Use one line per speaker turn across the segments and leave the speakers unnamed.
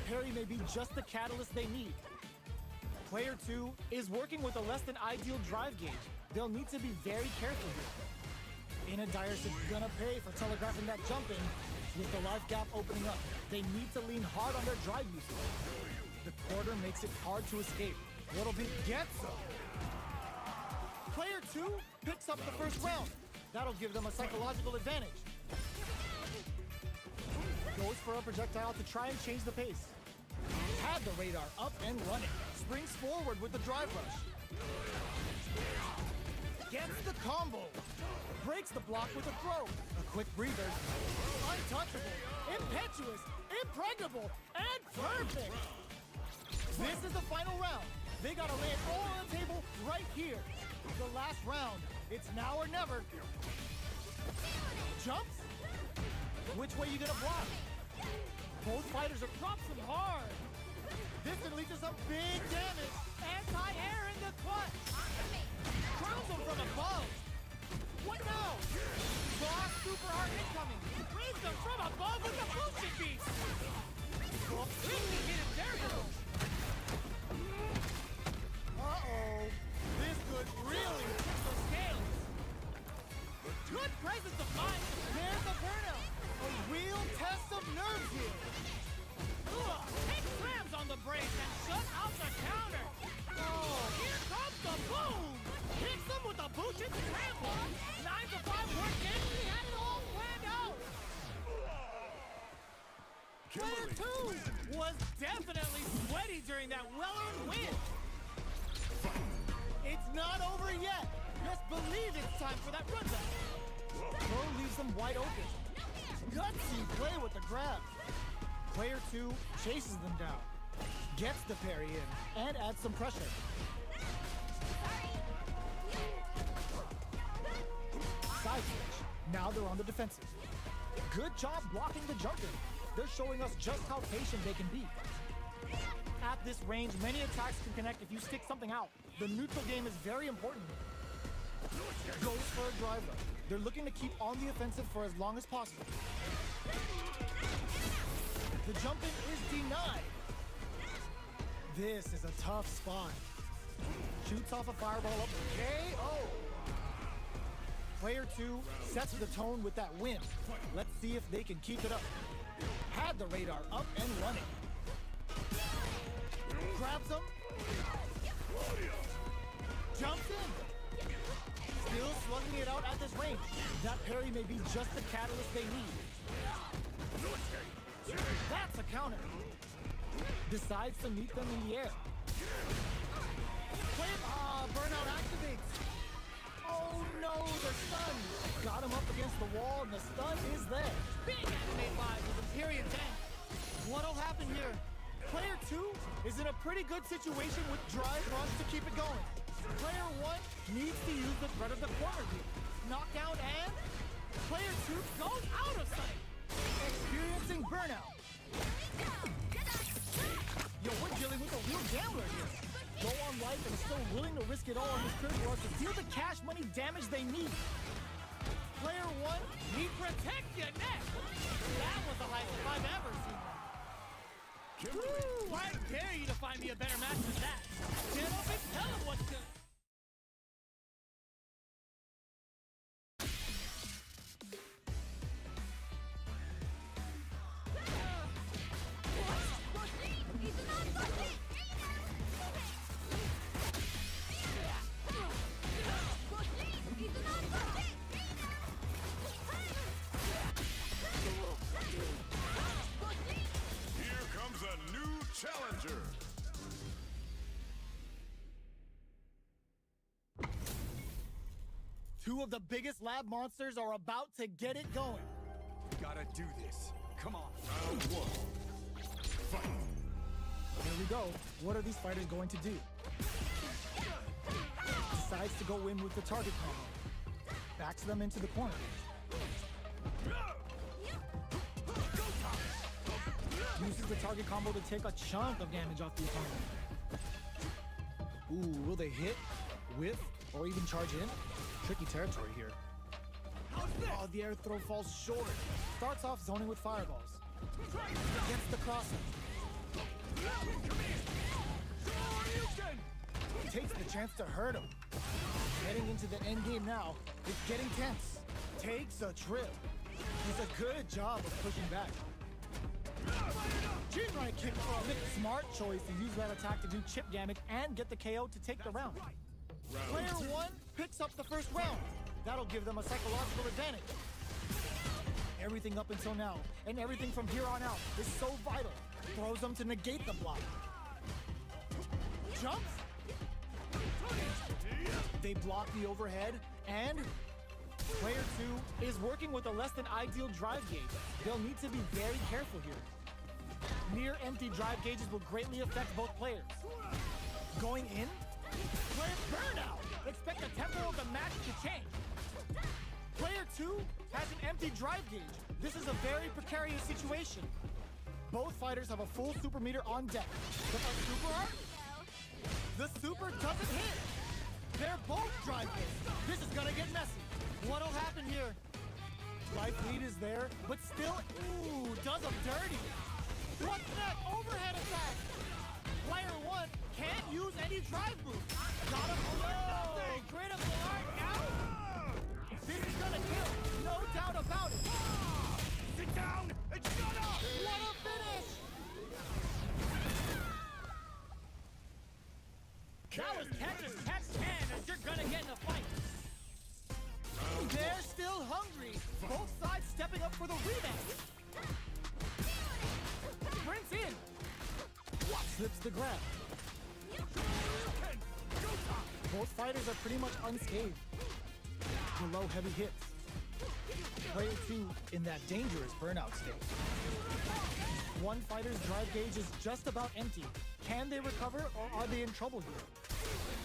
parry may be just the catalyst they need. Player 2 is working with a less than ideal drive gauge. They'll need to be very careful here. Inadiris is gonna pay for telegraphing that jump in. With the life gap opening up, they need to lean hard on their drive usage. The quarter makes it hard to escape. What'll be gets them. Player 2 picks up the first round. That'll give them a psychological advantage. Goes for a projectile to try and change the pace. Had the radar up and running. Springs forward with the drive rush. Gets the combo. Breaks the block with a throw. A quick breather. Untouchable. Impetuous. Impregnable. And perfect. This is the final round. They gotta lay it all on the table right here. The last round. It's now or never. Jumps? Which way you gonna block? Both fighters are drops them hard. This can lead to some big damage. Anti-air in the clutch. Crowns them from above. What now? Boss super hard incoming. Raise them from above with the bullshit beast. Completely hidden very low. Uh-oh. This could really tip the scales. Good presence of mind. There's the burnout. A real test of nerves here. Take slams on the brace and shut out the counter. Oh, here comes the boom. Hits them with a Buchin scramble. 9 to 5 work in. He had it all planned out. Player 2 was definitely sweaty during that well-earned win. It's not over yet. Just believe it's time for that rundown. Pro leaves them wide open. Gutsy play with the grab. Player 2 chases them down. Gets the parry in and adds some pressure. Side switch. Now they're on the defensive. Good job blocking the jumping. They're showing us just how patient they can be. At this range, many attacks can connect if you stick something out. The neutral game is very important. Goes for a drive rush. They're looking to keep on the offensive for as long as possible. The jumping is denied. This is a tough spot. Shoots off a fireball up. KO. Player 2 sets the tone with that win. Let's see if they can keep it up. Had the radar up and running. Grabs him. Jumps in. Still slugging it out at this range. That parry may be just the catalyst they need. That's a counter. Decides to meet them in the air. Burnout activates. Oh no, they're stunned. Got him up against the wall and the stun is there. Big anime vibe with Imperium's end. What'll happen here? Player 2 is in a pretty good situation with drive rush to keep it going. Player 1 needs to use the threat of the corner view. Knockdown and player 2 goes out of sight. Experiencing burnout. Yo, we're dealing with a real gambler here. Go on life and is still willing to risk it all on this critical rush to deal the cash money damage they need. Player 1, he protects your neck. That was the highest I've ever seen. Woo, I dare you to find me a better match than that. Get up and tell him what's good.
Challenger!
Two of the biggest lab monsters are about to get it going.
Gotta do this. Come on. Round 1. Fight!
Here we go. What are these fighters going to do? Decides to go in with the target combo. Backs them into the corner. Uses the target combo to take a chunk of damage off the opponent. Ooh, will they hit, whiff, or even charge in? Tricky territory here. Oh, the air throw falls short. Starts off zoning with fireballs. Gets the crossing. chance to hurt him. Heading into the end game now, it's getting tense. Takes a trip. Does a good job of pushing back. Chin right kick from a smart choice to use that attack to do chip damage and get the KO to take the round. Player 1 picks up the first round. That'll give them a psychological advantage. Everything up until now, and everything from here on out, is so vital. Throws them to negate the block. Jumps. They block the overhead, and player 2 is working with a less than ideal drive gauge. They'll need to be very careful here. Near empty drive gauges will greatly affect both players. Going in, player burnout. Expect the tempo of the match to change. Player 2 has an empty drive gauge. This is a very precarious situation. Both fighters have a full super meter on deck. But a super art? The super doesn't hit. They're both drive gauge. This is gonna get messy. What'll happen here? Life lead is there, but still, ooh, does them dirty. What's next? Overhead attack. Player 1 can't use any drive move. Got him. Oh, critical art now. This is gonna kill, no doubt about it.
Sit down and shut up!
What a finish!
That was catch as catch can, as you're gonna get in a fight.
They're still hungry. Both sides stepping up for the rematch. Sprints in. Slips the grab. Both fighters are pretty much unscathed. Below heavy hits. Player 2 in that dangerous burnout state. One fighter's drive gauge is just about empty. Can they recover, or are they in trouble here?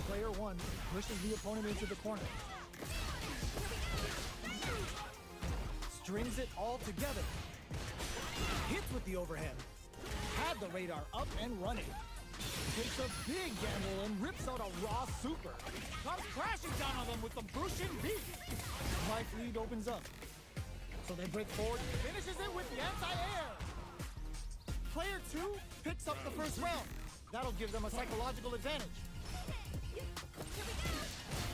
Player 1 pushes the opponent into the corner. Strings it all together. Hits with the overhead. Had the radar up and running. Takes a big gamble and rips out a raw super.
Comes crashing down on them with some Bushin beat.
Life lead opens up. So they break forward, finishes it with the anti-air. Player 2 picks up the first round. That'll give them a psychological advantage.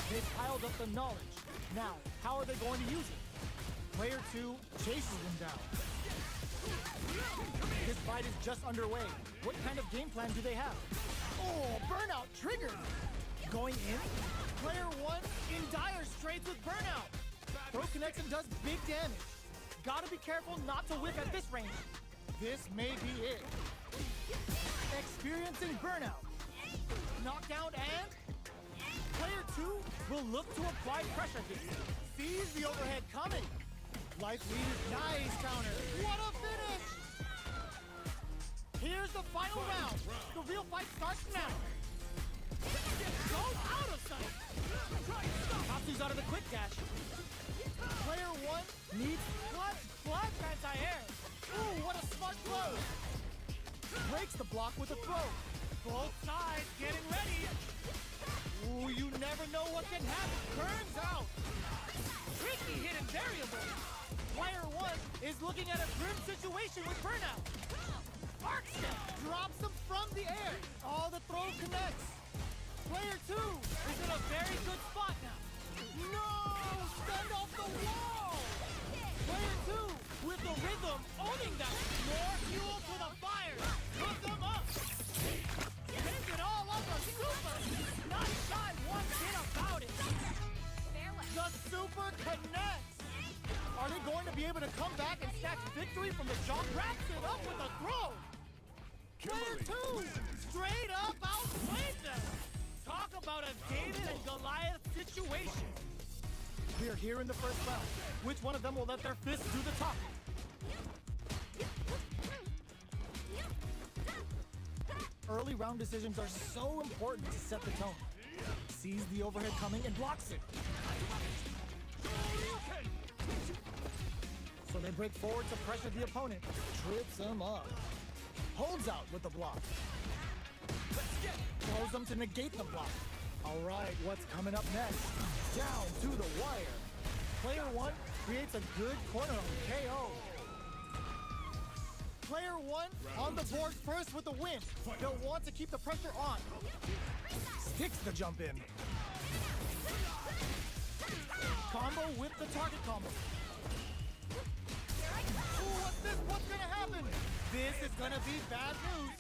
They've piled up the knowledge. Now, how are they going to use it? Player 2 chases them down. This fight is just underway. What kind of game plan do they have? Oh, burnout triggered! Going in, player 1 in dire straits with burnout. Throw connects and does big damage. Gotta be careful not to whip at this range. This may be it. Experiencing burnout. Knockdown and player 2 will look to apply pressure here. Sees the overhead coming. Life lead is nice counter. What a finish! Here's the final round. The real fight starts now. Goes out of sight. Tatsu's out of the quick dash. Player 1 needs blood anti-air. Ooh, what a smart throw. Breaks the block with a throw. Both sides getting ready. Ooh, you never know what can happen. Burns out. Tricky hidden variable. Player 1 is looking at a grim situation with burnout. Arc step drops him from the air. Oh, the throw connects. Player 2 is in a very good spot now. No! Send off the wall! Player 2 with the rhythm owning that. More fuel to the fire. Hook them up. Sends it all over super. Not shy one bit about it. The super connects. Are they going to be able to come back and snatch victory from the jump? Wraps it up with a throw. Player 2 straight up outplayed them. Talk about a David and Goliath situation. We're here in the first round. Which one of them will let their fists do the talking? Early round decisions are so important to set the tone. Sees the overhead coming and blocks it. So they break forward to pressure the opponent. Trips him up. Holds out with the block. Throws them to negate the block. All right, what's coming up next? Down to the wire. Player 1 creates a good corner on KO. Player one on the board first with the win. They'll want to keep the pressure on. Sticks the jump in. Combo with the target combo. Ooh, what's this? What's gonna happen? This is gonna be bad news.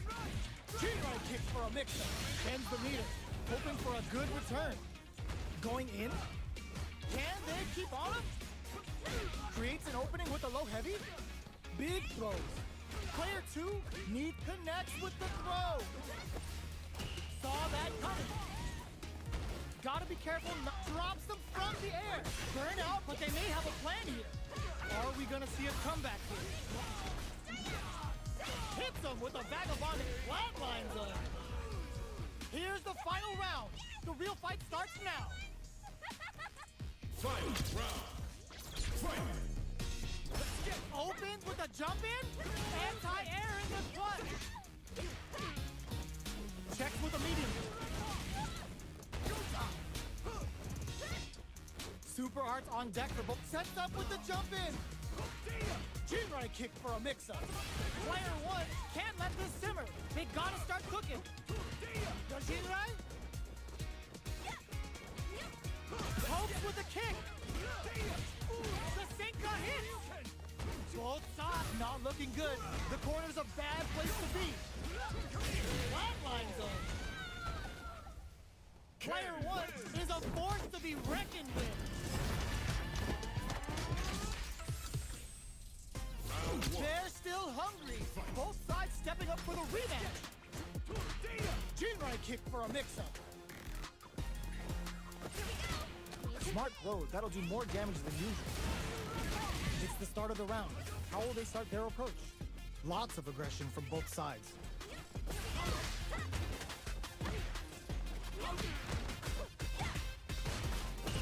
G-right kick for a mix-up. Bends the meter, hoping for a good return. Going in? Can they keep on him? Creates an opening with a low heavy. Big throws. Player two connects with the throw. Saw that coming. Gotta be careful, drops them from the air. Burn out, but they may have a plan here. Are we gonna see a comeback here? Hits them with a vagabond flatline zone. Here's the final round. The real fight starts now.
Final round. Fight!
Opens with a jump in. Anti-air in the clutch. Checks with a medium. Super Arts on deck for both. Sets up with the jump in. G-right kick for a mix-up. Player one can't let this simmer. They gotta start cooking. The G-right. Hopes with a kick. The sink got hit. Both sides not looking good. The corner's a bad place to be. Flatline zone. Player one is a force to be reckoned with. They're still hungry. Both sides stepping up for the rematch. G-right kick for a mix-up. Smart throw. That'll do more damage than usual. It's the start of the round. How will they start their approach? Lots of aggression from both sides.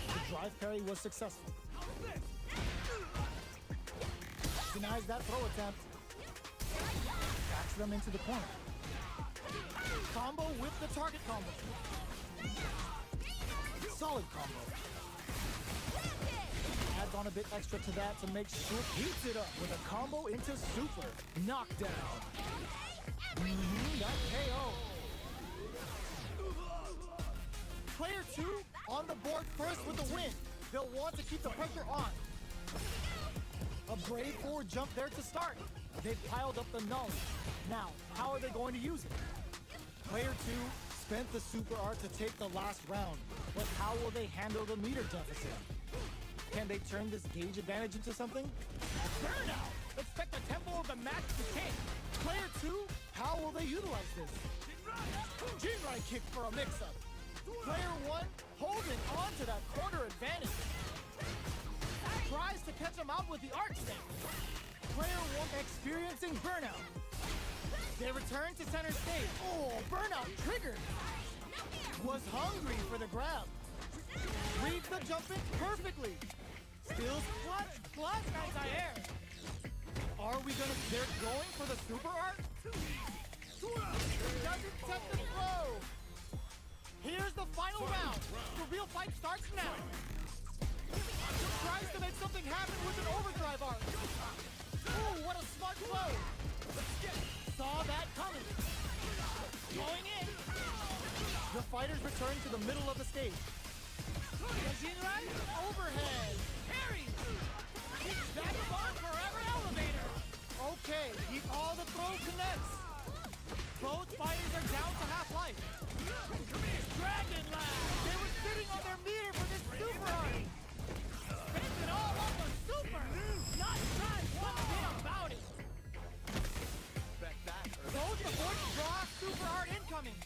The drive parry was successful. Denies that throw attempt. Backs them into the corner. Combo with the target combo. Solid combo. Adds on a bit extra to that to make sure heats it up with a combo into super. Knockdown. That KO. Player two on the board first with the win. They'll want to keep the pressure on. A brave forward jump there to start. They've piled up the knowledge. Now, how are they going to use it? Player two spent the super art to take the last round, but how will they handle the meter deficit? Can they turn this gauge advantage into something? Burnout! Expect the tempo of the match to change. Player two, how will they utilize this? G-right kick for a mix-up. Player one holding on to that corner advantage. Tries to catch him out with the arc step. Player one experiencing burnout. They return to center stage. Oh, burnout triggered. Was hungry for the grab. Reads the jump in perfectly. Steals clutch anti-air. Are we gonna, they're going for the super art? Doesn't set the throw. Here's the final round. The real fight starts now. Tries to make something happen with an overdrive arc. Ooh, what a smart blow. Saw that coming. Going in. The fighters return to the middle of the stage. Right? Overhead. Parry. That's far forever elevator. Okay, all the throw connects. Both fighters are down to half-life. Dragon Lash. They were sitting on their meter for this super art. Spends it all on the super. Not trying one bit about it. Goes the force draw super art incoming.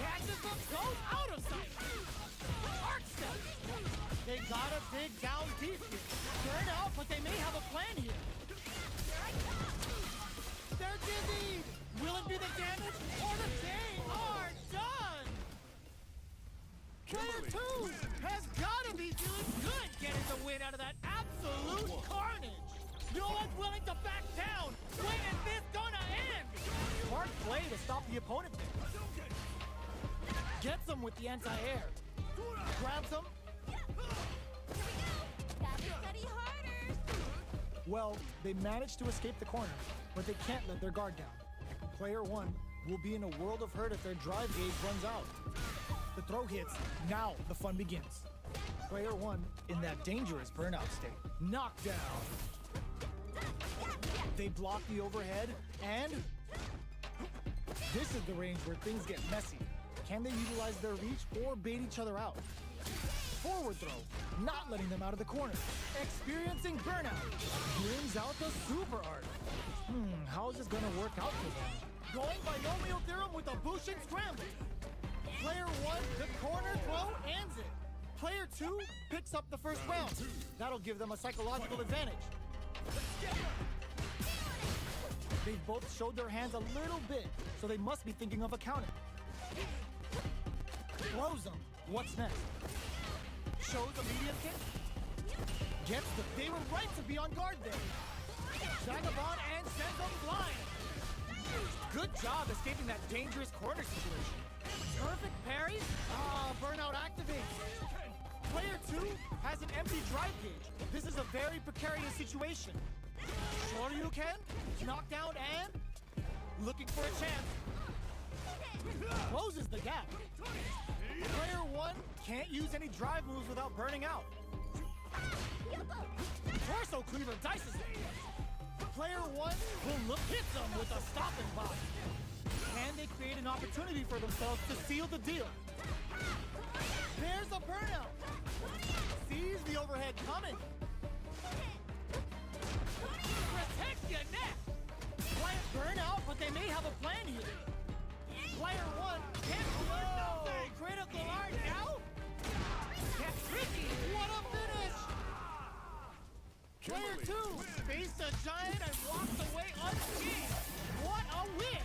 Catches them, goes out of sight. Arc step. They gotta dig down deep here. Burn out, but they may have a plan here. They're dizzied. Will it be the damage or the they are done? Player two has gotta be feeling good getting the win out of that absolute carnage. No one's willing to back down. When is this gonna end? Smart play to stop the opponent there. Gets him with the anti-air. Grabs him. Well, they managed to escape the corner, but they can't let their guard down. Player 1 will be in a world of hurt if their drive gauge runs out. The throw hits, now the fun begins. Player 1 in that dangerous burnout state. Knockdown. They block the overhead, and this is the range where things get messy. Can they utilize their reach or bait each other out? Forward throw, not letting them out of the corner. Experiencing burnout, brings out the super art. How is this gonna work out for them? Going binomial theorem with a Bushin scramble. Player 1, the corner throw ends it. Player 2 picks up the first round. That'll give them a psychological advantage. They've both showed their hands a little bit, so they must be thinking of a counter. Throws them. What's next? Shows a medium kick. Gets the... They were right to be on guard there. Vagabond and sends them flying. Good job escaping that dangerous corner situation. Perfect parry. Burnout activates. Player 2 has an empty drive gauge. This is a very precarious situation. Shoryuken, knockdown, and looking for a chance. Closes the gap. Player 1 can't use any drive moves without burning out. Torso cleaver dices it. Player 1 will hit them with a stopping block. Can they create an opportunity for themselves to seal the deal? There's a burnout. Sees the overhead coming.
Protect your neck!
Client burnout, but they may have a plan here. Player 1 can't do critical art now?
That's tricky!
What a finish! Player 2 faced a giant and walked away unscathed. What a win!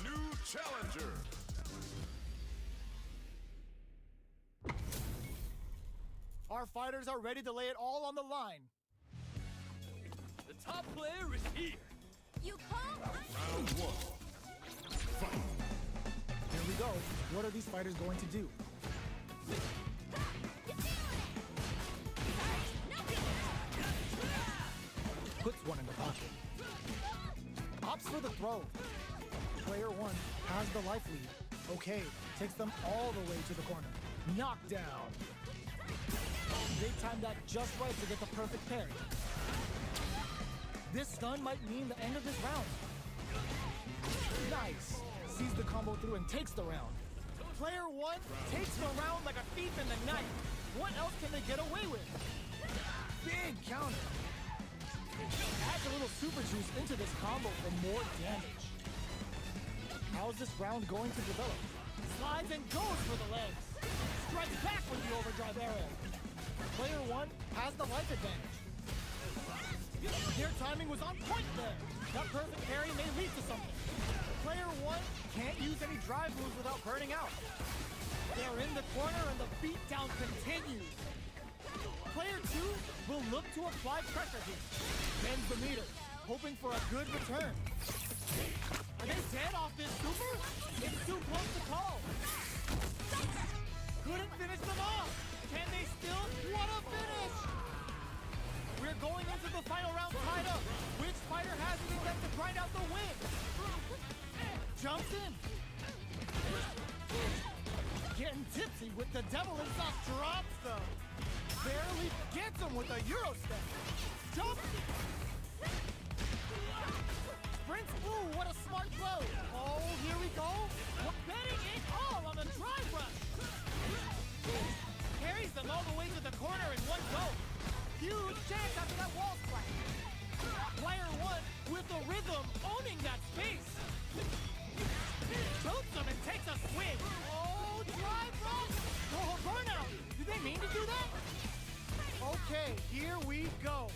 new challenger.
Our fighters are ready to lay it all on the line.
The top player is here.
You call?
Round one. Fight.
Here we go. What are these fighters going to do? Puts one in the pocket. Opts for the throw. Player one has the life lead. Okay, takes them all the way to the corner. Knockdown. They timed that just right to get the perfect parry. This stun might mean the end of this round. Nice. Sees the combo through and takes the round. Player one takes the round like a thief in the night. What else can they get away with? Big counter. Adds a little super juice into this combo for more damage. How's this round going to develop? Slides and goes for the legs. Strikes back with the overdrive arrow. Player one has the life advantage. Their timing was on point there. That perfect parry may lead to something. Player one can't use any drive moves without burning out. They're in the corner and the beatdown continues. Player two will look to apply pressure here. Bends the meter, hoping for a good return. Are they dead off this super? It's too close to call. Couldn't finish them off. Can they still? What a finish! We're going into the final round tied up. Which fighter has it in them to grind out the win? Jumps in. Getting tipsy with the devil in sauce. Drops them. Barely gets him with a Euro step. Jump. Sprints. Ooh, what a smart throw. Oh, here we go. We're betting it all on the drive rush. Carries them all the way to the corner in one go. Huge chance after that wall splash. Player one with the rhythm owning that space. Shoots him and takes a swing. Oh, drive rush. Oh, burnout. Did they mean to do that? Okay, here we go.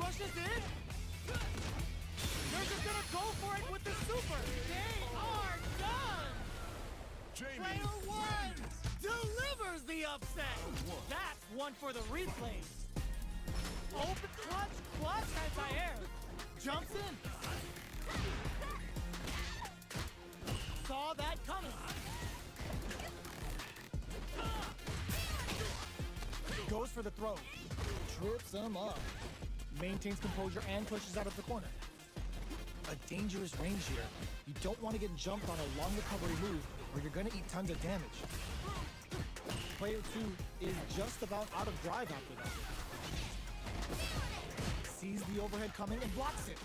Rushes in. They're just gonna go for it with the super. They are done.
Jamie.
Player one delivers the upset. That's one for the replays. Open clutch, plus anti-air. Jumps in. Saw that coming. Goes for the throw. Trips him up. Maintains composure and pushes out of the corner. A dangerous range here. You don't want to get jumped on a long recovery move or you're going to eat tons of damage. Player two is just about out of drive after that. Sees the overhead coming and blocks it.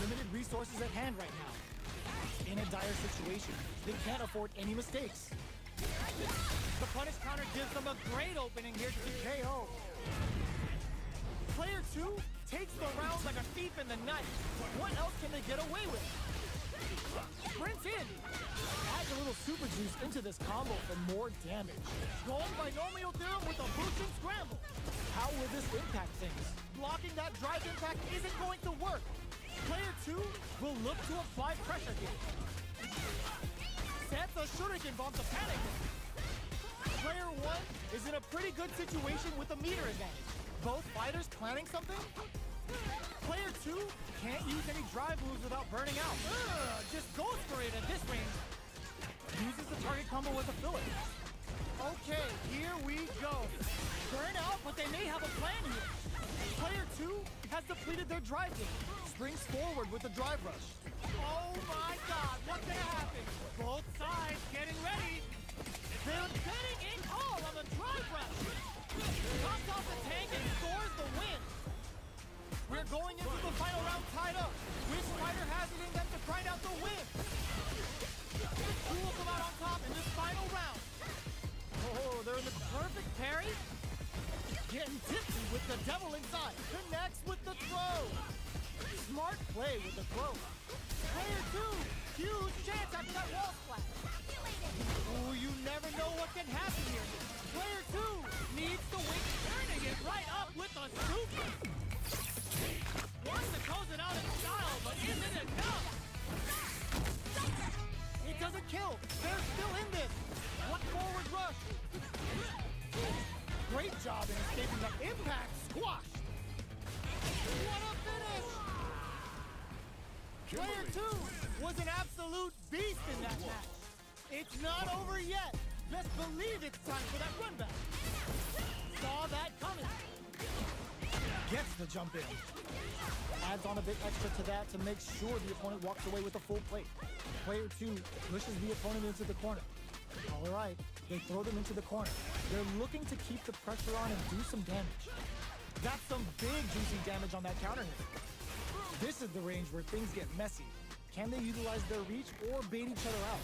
Limited resources at hand right now. In a dire situation, they can't afford any mistakes. The punish counter gives them a great opening here to KO. Player two takes the round like a thief in the night. What else can they get away with? Sprints in. Adds a little super juice into this combo for more damage. Going binomial theorem with a boosting scramble. How will this impact things? Blocking that drive impact isn't going to work. Player two will look to apply pressure here. Sets a shuriken bomb to panic him. Player one is in a pretty good situation with a meter advantage. Both fighters planning something? Player two can't use any drive moves without burning out. Just goes for it at this range. Uses the target combo with a filler. Okay, here we go. Burn out, but they may have a plan here. Player two has depleted their drive game. Springs forward with the drive rush. Oh my god, what's gonna happen? Both sides getting ready. They're betting it all on the drive rush. Knocks off the tank and scores the win. We're going into the final round tied up. Which fighter has it in them to grind out the win? Who will come out on top in this final round? Oh, they're in the perfect parry. Getting tipsy with the devil inside. Connects with the throw. Smart play with the throw. Player two, huge chance after that wall splash. Ooh, you never know what can happen here. Player two needs to win, turning it right up with a super. Wants to close it out in style, but isn't enough. kill. They're still in this. What forward rush? Great job in escaping the impact. Squashed. What a finish! Player 2 was an absolute beast in that match. It's not over yet. Best believe it's time for that run back. Saw that coming. Gets the jump in. Adds on a bit extra to that to make sure the opponent walks away with a full plate. Player 2 pushes the opponent into the corner. All right, they throw them into the corner. They're looking to keep the pressure on and do some damage. That's some big juicy damage on that counter hit. This is the range where things get messy. Can they utilize their reach or bait each other out?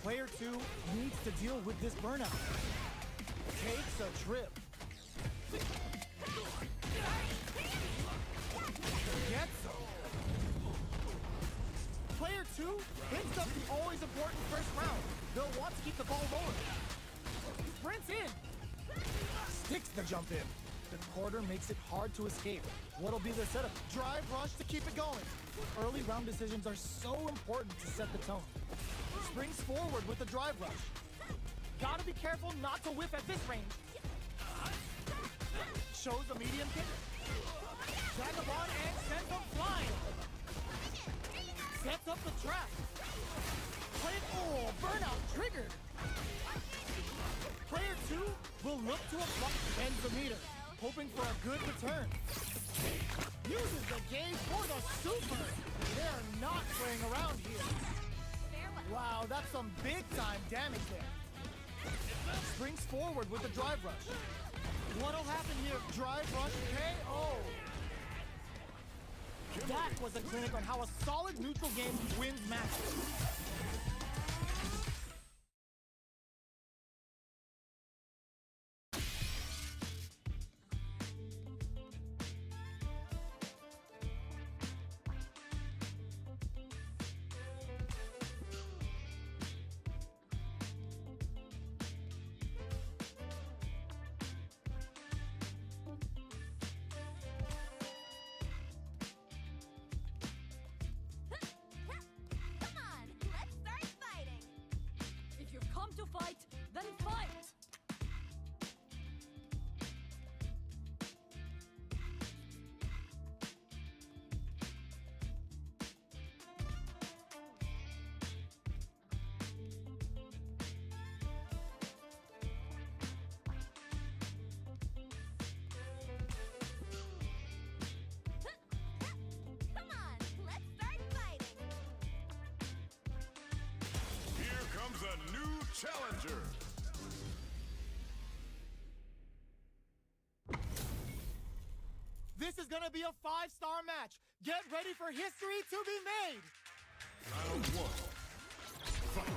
Player 2 needs to deal with this burnout. Takes a trip. Gets him. Player 2 picks up the always important first round. They'll want to keep the ball rolling. Sprints in. Sticks the jump in. The quarter makes it hard to escape. What'll be their setup? Drive rush to keep it going. Early round decisions are so important to set the tone. Springs forward with the drive rush. Gotta be careful not to whiff at this range. Shows a medium kick. Vagabond and sends them flying. Sets up the trap. Burnout triggered. Player 2 will look to apply bends the meter, hoping for a good return. Uses the gauge for the super. They're not playing around here. Wow, that's some big time damage there. Springs forward with the drive rush. What'll happen here? Drive rush KO. That was a clinic on how a solid neutral game wins matches.
To fight, then fight! Come on, let's start fighting!
Here comes a new challenger.
This is gonna be a 5-star match. Get ready for history to be made.
Round 1. Fight.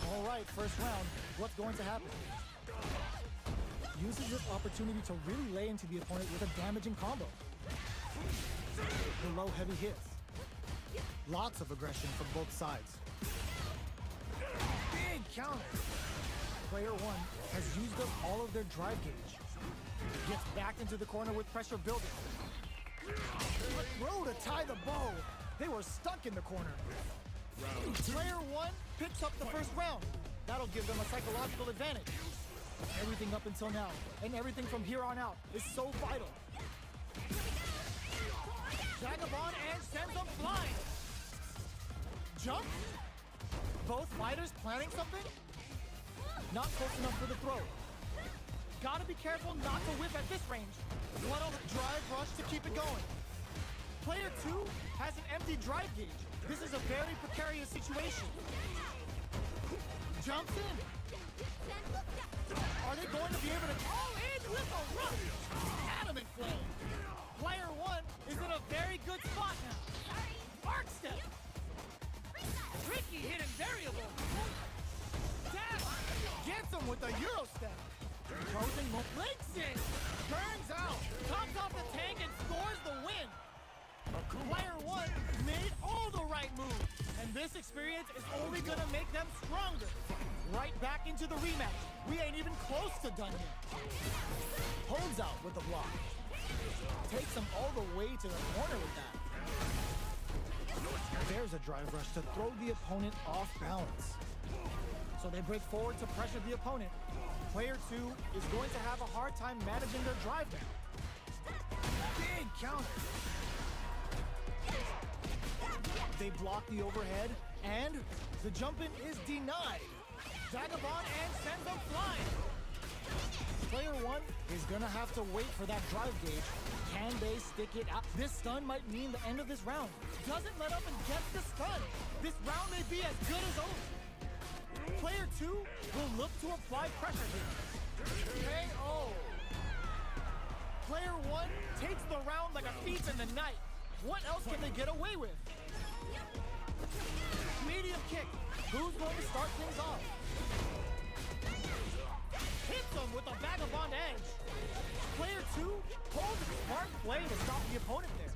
All right, first round. What's going to happen? Uses this opportunity to really lay into the opponent with a damaging combo. The low heavy hits. Lots of aggression from both sides. Big counter. Player 1 has used up all of their drive gauge. Gets back into the corner with pressure building. A throw to tie the bow. They were stuck in the corner. Player 1 picks up the first round. That'll give them a psychological advantage. Everything up until now, and everything from here on out, is so vital. Vagabond and sends them flying. Jump? Both fighters planning something? Not close enough for the throw. Gotta be careful not to whip at this range. What'll drive rush to keep it going. Player 2 has an empty drive gauge. This is a very precarious situation. Jumps in. Are they going to be able to all in with a rush? Adamant flame. Player 1 is in a very good spot now. Arc step. Tricky hidden variable. Tap. Gets him with a Euro step. Frozen breaks in. Turns out. Tops off the tank and scores the win. Player 1 made all the right moves. And this experience is only going to make them stronger. Right back into the rematch. We ain't even close to done yet. Holds out with the block. Takes him all the way to the corner with that. There's a drive rush to throw the opponent off balance. so they break forward to pressure the opponent. Player 2 is going to have a hard time managing their drive down. Big counter. They block the overhead, and the jump in is denied. Vagabond and sends them flying. Player 1 is gonna have to wait for that drive gauge. Can they stick it out? This stun might mean the end of this round. Doesn't let up and gets the stun. This round may be as good as over. Player 2 will look to apply pressure here. KO. Player 1 takes the round like a thief in the night. What else can they get away with? Medium kick. Who's going to start things off? Hits him with a vagabond edge. Player 2 pulls a smart play to stop the opponent there.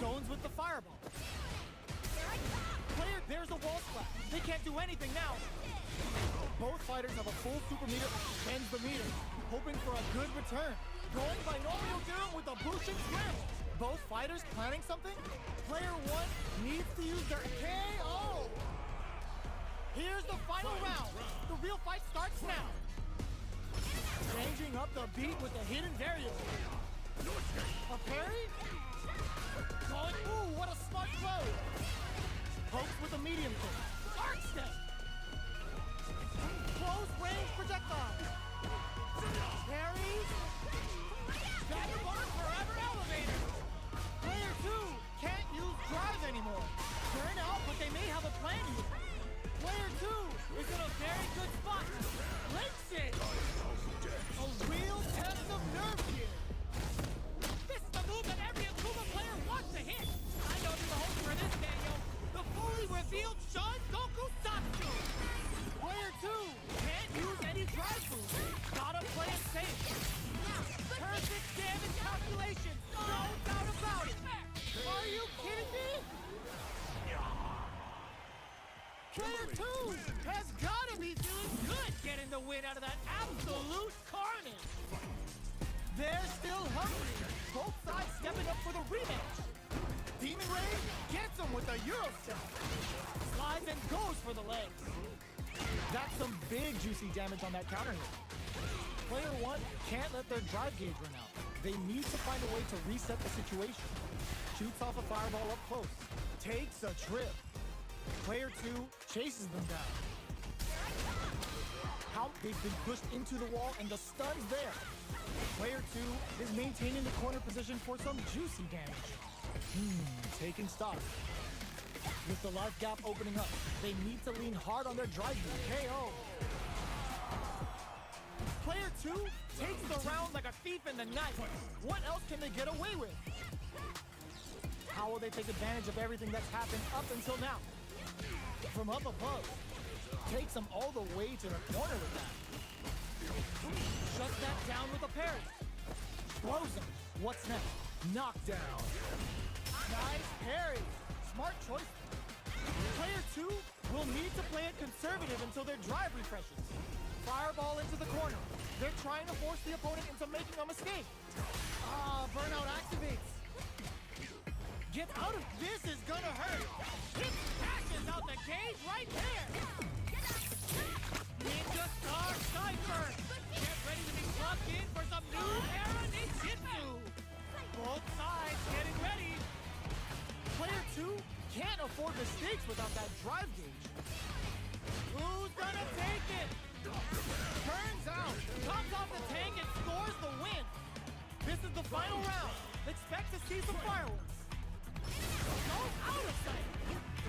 Zones with the fireball. Player, there's a wall splat. They can't do anything now. Both fighters have a full super meter and extends the meter, hoping for a good return. Going binomial doom with a boosting scramble. Both fighters planning something? Player 1 needs to use their KO. Here's the final round. The real fight starts now. Changing up the beat with a hidden variable. A parry? Going, ooh, what a smart throw. Pokes with a medium kick. Arc step. Close range projectile. Parries. Vagabond forever elevator. Player 2 can't use drive anymore. Burn out, but they may have a plan here. Player 2 is in a very good spot. Links it. A real test of nerve here.
This is the move that every Akuma player wants to hit. I know you're the host for this, Daniel. The fully revealed Shun Goku Satsu.
Player 2 can't use any drive moves. Gotta play it safe. Perfect damage calculation. No doubt about it. Are you kidding me? Player 2 has gotta be feeling good getting the win out of that absolute carnage. They're still hungry. Both sides stepping up for the rematch. Demon Ray gets him with a Euro step. Slides and goes for the legs. That's some big juicy damage on that counter hit. Player 1 can't let their drive gauge run out. They need to find a way to reset the situation. Shoots off a fireball up close. Takes a trip. Player 2 chases them down. How they've been pushed into the wall and the stun's there. Player 2 is maintaining the corner position for some juicy damage. Taking stock. With the life gap opening up, they need to lean hard on their drive move. KO. Player 2 takes the round like a thief in the night. What else can they get away with? How will they take advantage of everything that's happened up until now? From up above, takes them all the way to the corner with that. Shuts that down with a parry. Throws him. What's next? Knockdown. Nice parry. Smart choice. Player 2 will need to play it conservative until their drive refreshes. Fireball into the corner. They're trying to force the opponent into making a mistake. Burnout activates. Get out of this is gonna hurt.
Hit passes out the cage right there. Ninja Star Cypher. Get ready to be plugged in for some new era ninjutsu. Both sides getting ready.
Player 2 can't afford mistakes without that drive gauge.
Who's gonna take it?
Turns out,
Comes off the tank and scores the win.
this is the final round. Expect to see some fireworks.
Goes out of sight.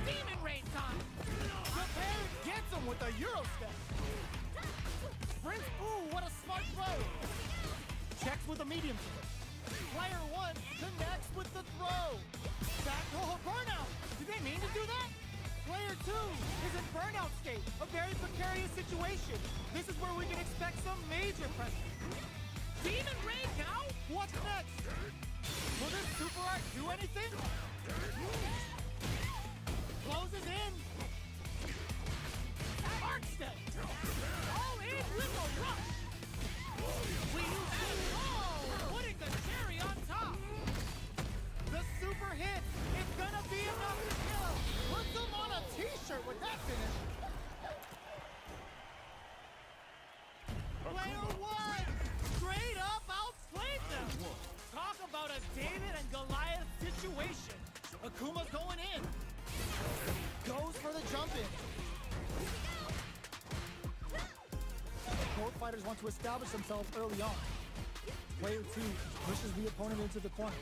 Demon Rain time.
The parry gets him with a Euro step. Sprints, ooh, what a smart throw. Checks with a medium kick. Player 1 connects with the throw. Back, burnout. Did they mean to do that? Player 2 is in burnout state, a very precarious situation. This is where we can expect some major pressure.
Demon Rain now?
What's next? Will this super art do anything? Closes in.
Arc step. All in with a rush. We use that putting the cherry on top.
The super hit is gonna be enough to kill him. Puts him on a t-shirt with that finish. a David and Goliath situation. Akuma's going in. Goes for the jump in. Both fighters want to establish themselves early on. Player 2 pushes the opponent into the corner.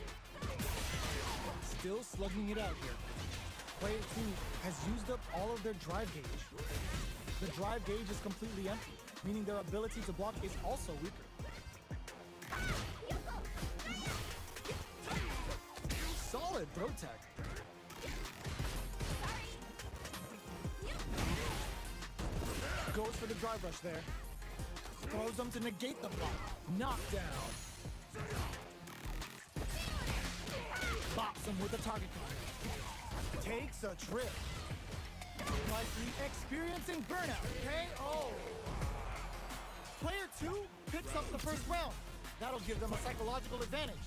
Still slugging it out here. Player 2 has used up all of their drive gauge. The drive gauge is completely empty, meaning their ability to block is also weaker. Solid throw tech. Goes for the drive rush there. Throws them to negate the block. Knockdown. Bops him with a target card. Takes a trip. Likely experiencing burnout. KO. Player 2 picks up the first round. That'll give them a psychological advantage.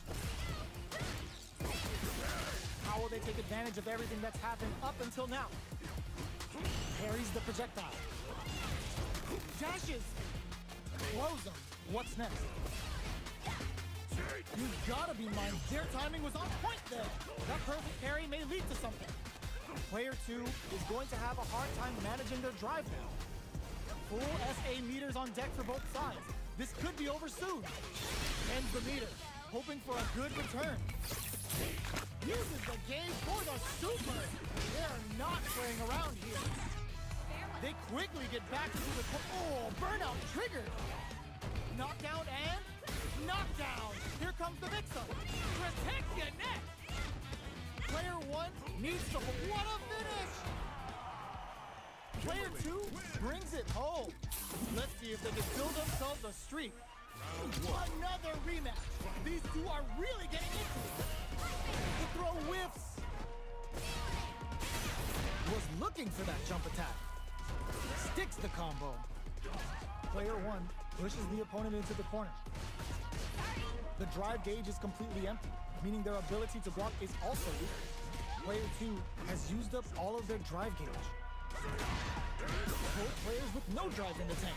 How will they take advantage of everything that's happened up until now? Parries the projectile. Dashes. Blows them. What's next? You gotta be mine. Their timing was on point there. That perfect parry may lead to something. Player 2 is going to have a hard time managing their drive now. Full SA meters on deck for both sides. This could be over soon. Ends the meter, hoping for a good return. Uses the gauge for the super. They're not playing around here. They quickly get back into the... Oh, burnout triggered. Knockdown and knockdown. Here comes the mix-up.
Protect your neck!
Player 1 needs to... What a finish! Player 2 brings it home. Let's see if they can build themselves a streak. Another rematch. These two are really getting into it. The throw whiffs. Was looking for that jump attack. Sticks the combo. Player 1 pushes the opponent into the corner. The drive gauge is completely empty, meaning their ability to block is also weak. Player 2 has used up all of their drive gauge. Both players with no drive in the tank.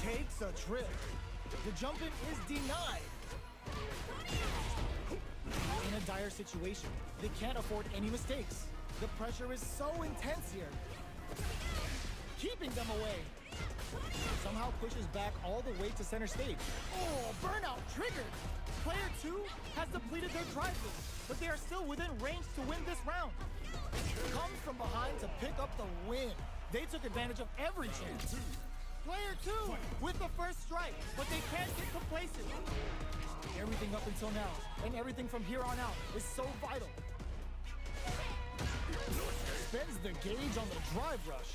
Takes a trip. The jump in is denied. In a dire situation, they can't afford any mistakes. The pressure is so intense here. Keeping them away. Somehow pushes back all the way to center stage. Oh, burnout triggered. Player 2 has depleted their drive gauge, but they are still within range to win this round. Comes from behind to pick up the win. They took advantage of every chance. Player 2 with the first strike, but they can't get complacent. Everything up until now, and everything from here on out, is so vital. Spends the gauge on the drive rush.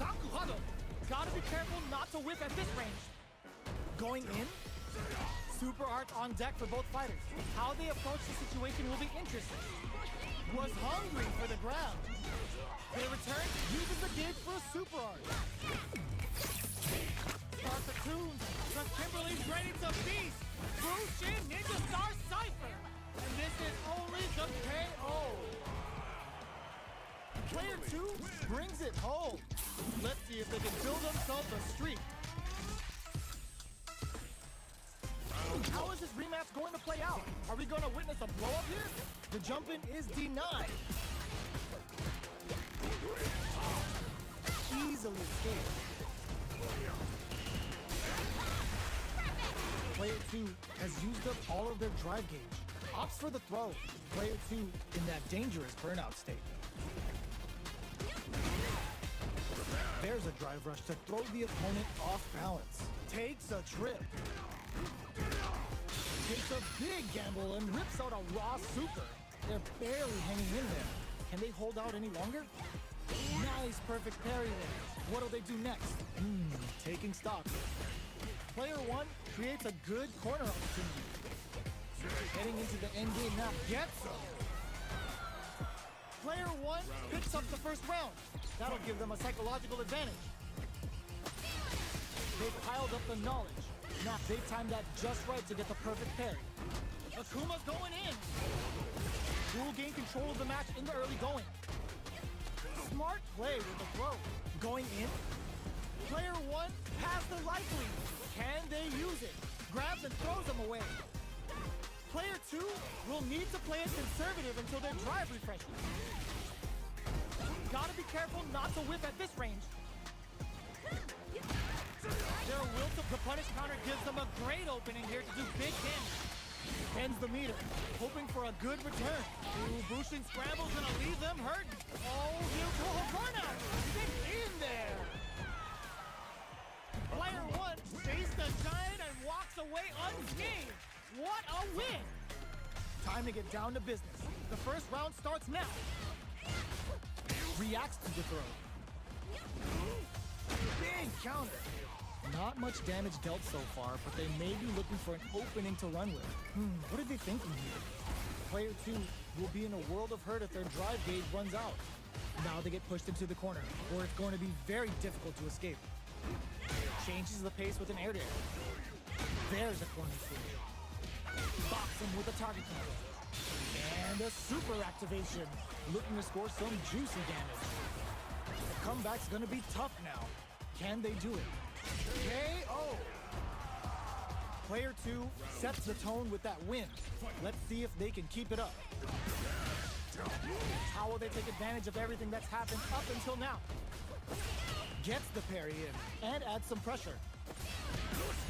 Sakuhado! Gotta be careful not to whiff at this range. Going in? Super art on deck for both fighters. How they approach the situation will be interesting. Was hungry for the ground. They return, uses the gauge for a super art. Start the tunes.
The Kimberly's ready to feast! Bushin Ninja Star Cypher!
And this is only the KO. Player 2 brings it home. Let's see if they can build themselves a streak. How is this rematch going to play out? Are we going to witness a blow-up here? The jump-in is denied. Easily escaped. Player 2 has used up all of their drive gauge. Opts for the throw. Player 2 in that dangerous burnout state. There's a drive rush to throw the opponent off balance. Takes a trip. Takes a big gamble and rips out a raw super. They're barely hanging in there. Can they hold out any longer? Nice, perfect parry there. What'll they do next? Taking stock. Player 1 creates a good corner opportunity. Heading into the endgame now. Gets him. Player 1 picks up the first round. That'll give them a psychological advantage. They've piled up the knowledge. Now they timed that just right to get the perfect parry. Akuma's going in. Will gain control of the match in the early going. Smart play with the throw. Going in. Player 1 has the life lead. Can they use it? Grabs and throws them away. Player 2 will need to play it conservative until their drive refreshes. Gotta be careful not to whip at this range. Their will to the punish counter gives them a great opening here to do big damage. Bends the meter, hoping for a good return. Ooh, boosting scramble's gonna leave them hurting. Oh, burnout! Get in there! Player 1 faced the giant and walks away unscathed. What a win! Time to get down to business. The first round starts now. Reacts to the throw. Big counter. Not much damage dealt so far, but they may be looking for an opening to run with. What are they thinking here? Player 2 will be in a world of hurt if their drive gauge runs out. Now they get pushed into the corner, or it's going to be very difficult to escape. Changes the pace with an air dare. There's a corner switch. Box him with a target counter. And a super activation, looking to score some juicy damage. The comeback's gonna be tough now. Can they do it? KO! Player 2 sets the tone with that win. Let's see if they can keep it up. How will they take advantage of everything that's happened up until now? Gets the parry in and adds some pressure.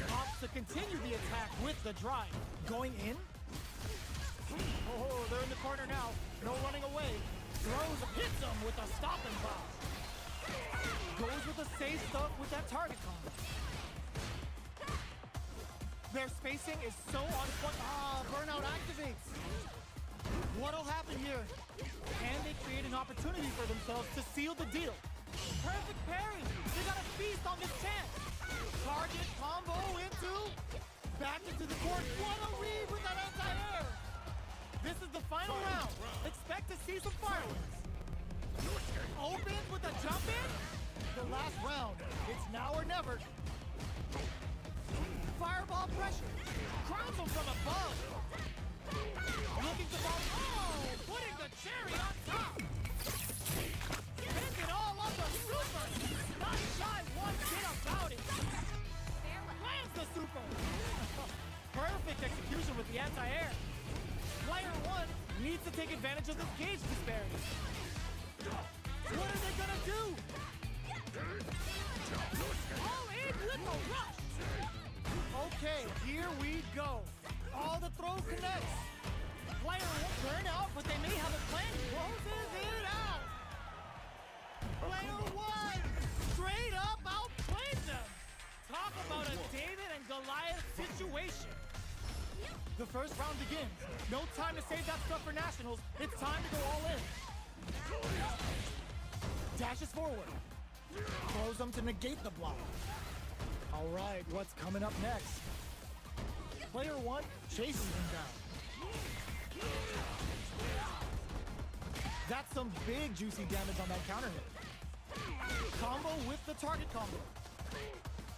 Opts to continue the attack with the drive. Going in? Oh, they're in the corner now. No running away. Hits them with a stop and pop. Goes with the safe stuff with that target combo. Their spacing is so on point. Burnout activates. What'll happen here? Can they create an opportunity for themselves to seal the deal? Perfect parry. They got a feast on this chance. Target combo into. Back into the court. What a read with that anti-air. This is the final round. Expect to see some fireworks. Opens with a jump in. The last round. It's now or never. Fireball pressure. Crowns him from above. Looking to ball. Oh, putting the cherry on top. Hits it all on the super. Not shy one bit about it. Lands the super. Perfect execution with the anti-air. Player 1 needs to take advantage of this gauge disparity. What are they gonna do? All in with a rush. Okay, here we go. All the throw connects. Player 1 burn out, but they may have a plan. Closes it out. Player 1 straight up outplays them. Talk about a David and Goliath situation. The first round begins. No time to save that stuff for nationals. It's time to go all in. Dashes forward. Throws them to negate the block. All right, what's coming up next? Player 1 chases him down. That's some big juicy damage on that counter hit. Combo with the target combo.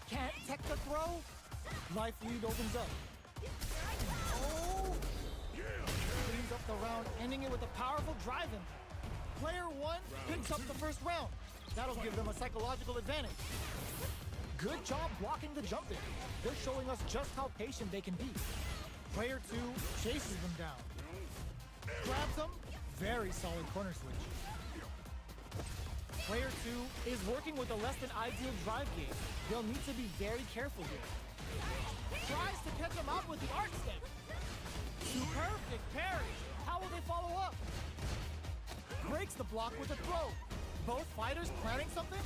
Can't tech the throw. Life lead opens up. Oh! Cleans up the round, ending it with a powerful drive in. Player 1 picks up the first round. That'll give them a psychological advantage. Good job blocking the jump in. They're showing us just how patient they can be. Player 2 chases them down. Grabs them. Very solid corner switch. Player 2 is working with a less than ideal drive gauge. They'll need to be very careful here. Tries to catch him out with the arc step. Perfect parry. How will they follow up? Breaks the block with a throw. Both fighters planning something?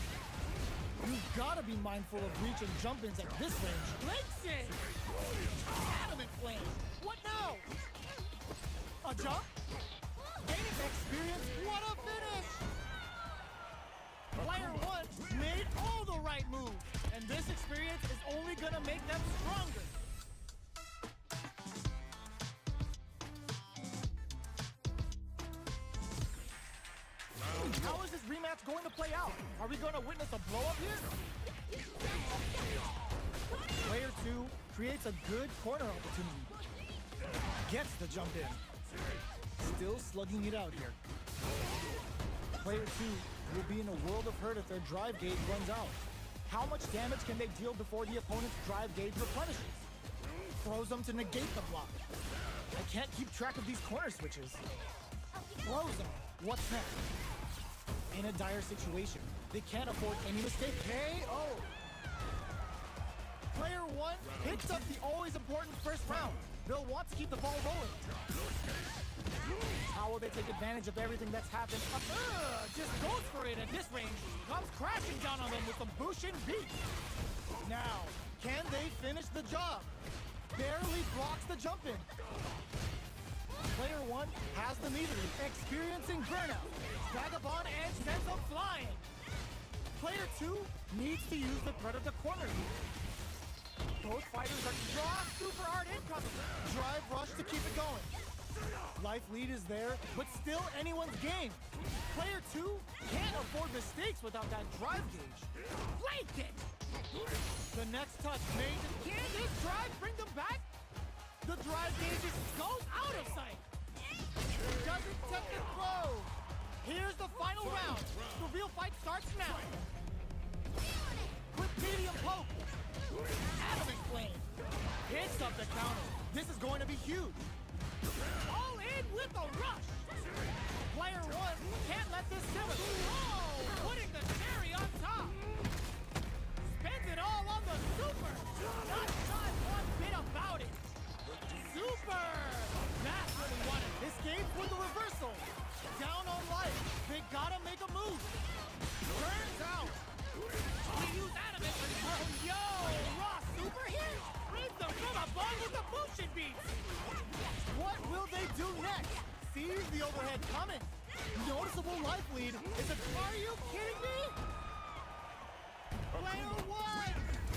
You've got to be mindful of reach and jump-ins at this range. Breaks it! Adamant flame. What now? A jump? Gaining experience. What a finish! Player 1 made all the right moves, and this experience is only gonna make them stronger. How is this rematch going to play out? Are we going to witness a blow-up here? Player 2 creates a good corner opportunity. Gets the jump in. Still slugging it out here. Player 2 will be in a world of hurt if their drive gauge runs out. How much damage can they deal before the opponent's drive gauge replenishes? Throws them to negate the block. can't keep track of these corner switches. Frozen. What's next? In a dire situation, they can't afford any mistake. KO! Player 1 picks up the always important first round. They'll want to keep the ball rolling. How will they take advantage of everything that's happened?
Just goes for it at this range. Comes crashing down on them with some Bushin beat.
Now, can they finish the job? Barely blocks the jump in. Player 1 has them easily, experiencing burnout.
Vagabond Edge sends them flying.
Player 2 needs to use the threat of the corner. Both fighters are
Draw super hard incoming.
drive rush to keep it going. Life lead is there, but still anyone's game. Player 2 can't afford mistakes without that drive gauge.
Flanked it.
The next touch made.
Can this drive bring them back?
The drive gauge is
Goes out of sight.
doesn't touch the throw. Here's the final round.
The real fight starts now.
Quick medium poke.
Adamant flame.
Hits up the counter. This is going to be huge.
All in with a rush.
Player 1 can't let this simmer.
Oh, putting the cherry on top. Spends it all on the super. Not shy one bit about it. Super. That's what we wanted.
Escape with the reversal. Down on life. They gotta make a move. Turns out.
We use adamant. Oh, yo, raw super here. Brings them from above with the Bushin beats.
What will they do next? Sees the overhead coming. Noticeable life lead. Are you kidding me?
Player 1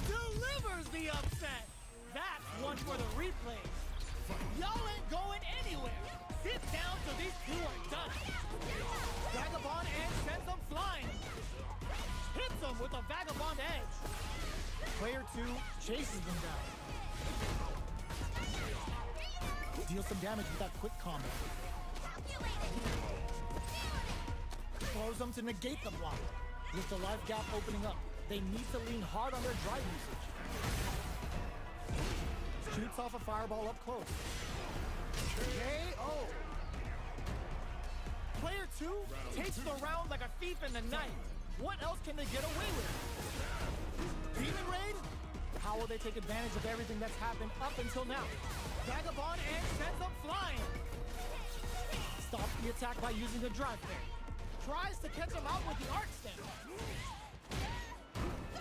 delivers the upset. That's one for the replay. Y'all ain't going anywhere. Sit down till these two are done. Vagabond Edge sends them flying. Hits them with a Vagabond Edge.
Player 2 chases them down. Deals some damage with that quick combo. Throws them to negate the block. With the life gap opening up, they need to lean hard on their drive usage. Shoots off a fireball up close. KO! Player 2 takes the round like a thief in the night. What else can they get away with? Demon Raid? How will they take advantage of everything that's happened up until now?
Vagabond Edge sends them flying.
Stops the attack by using the drive thing.
Tries to catch him out with the arc stem.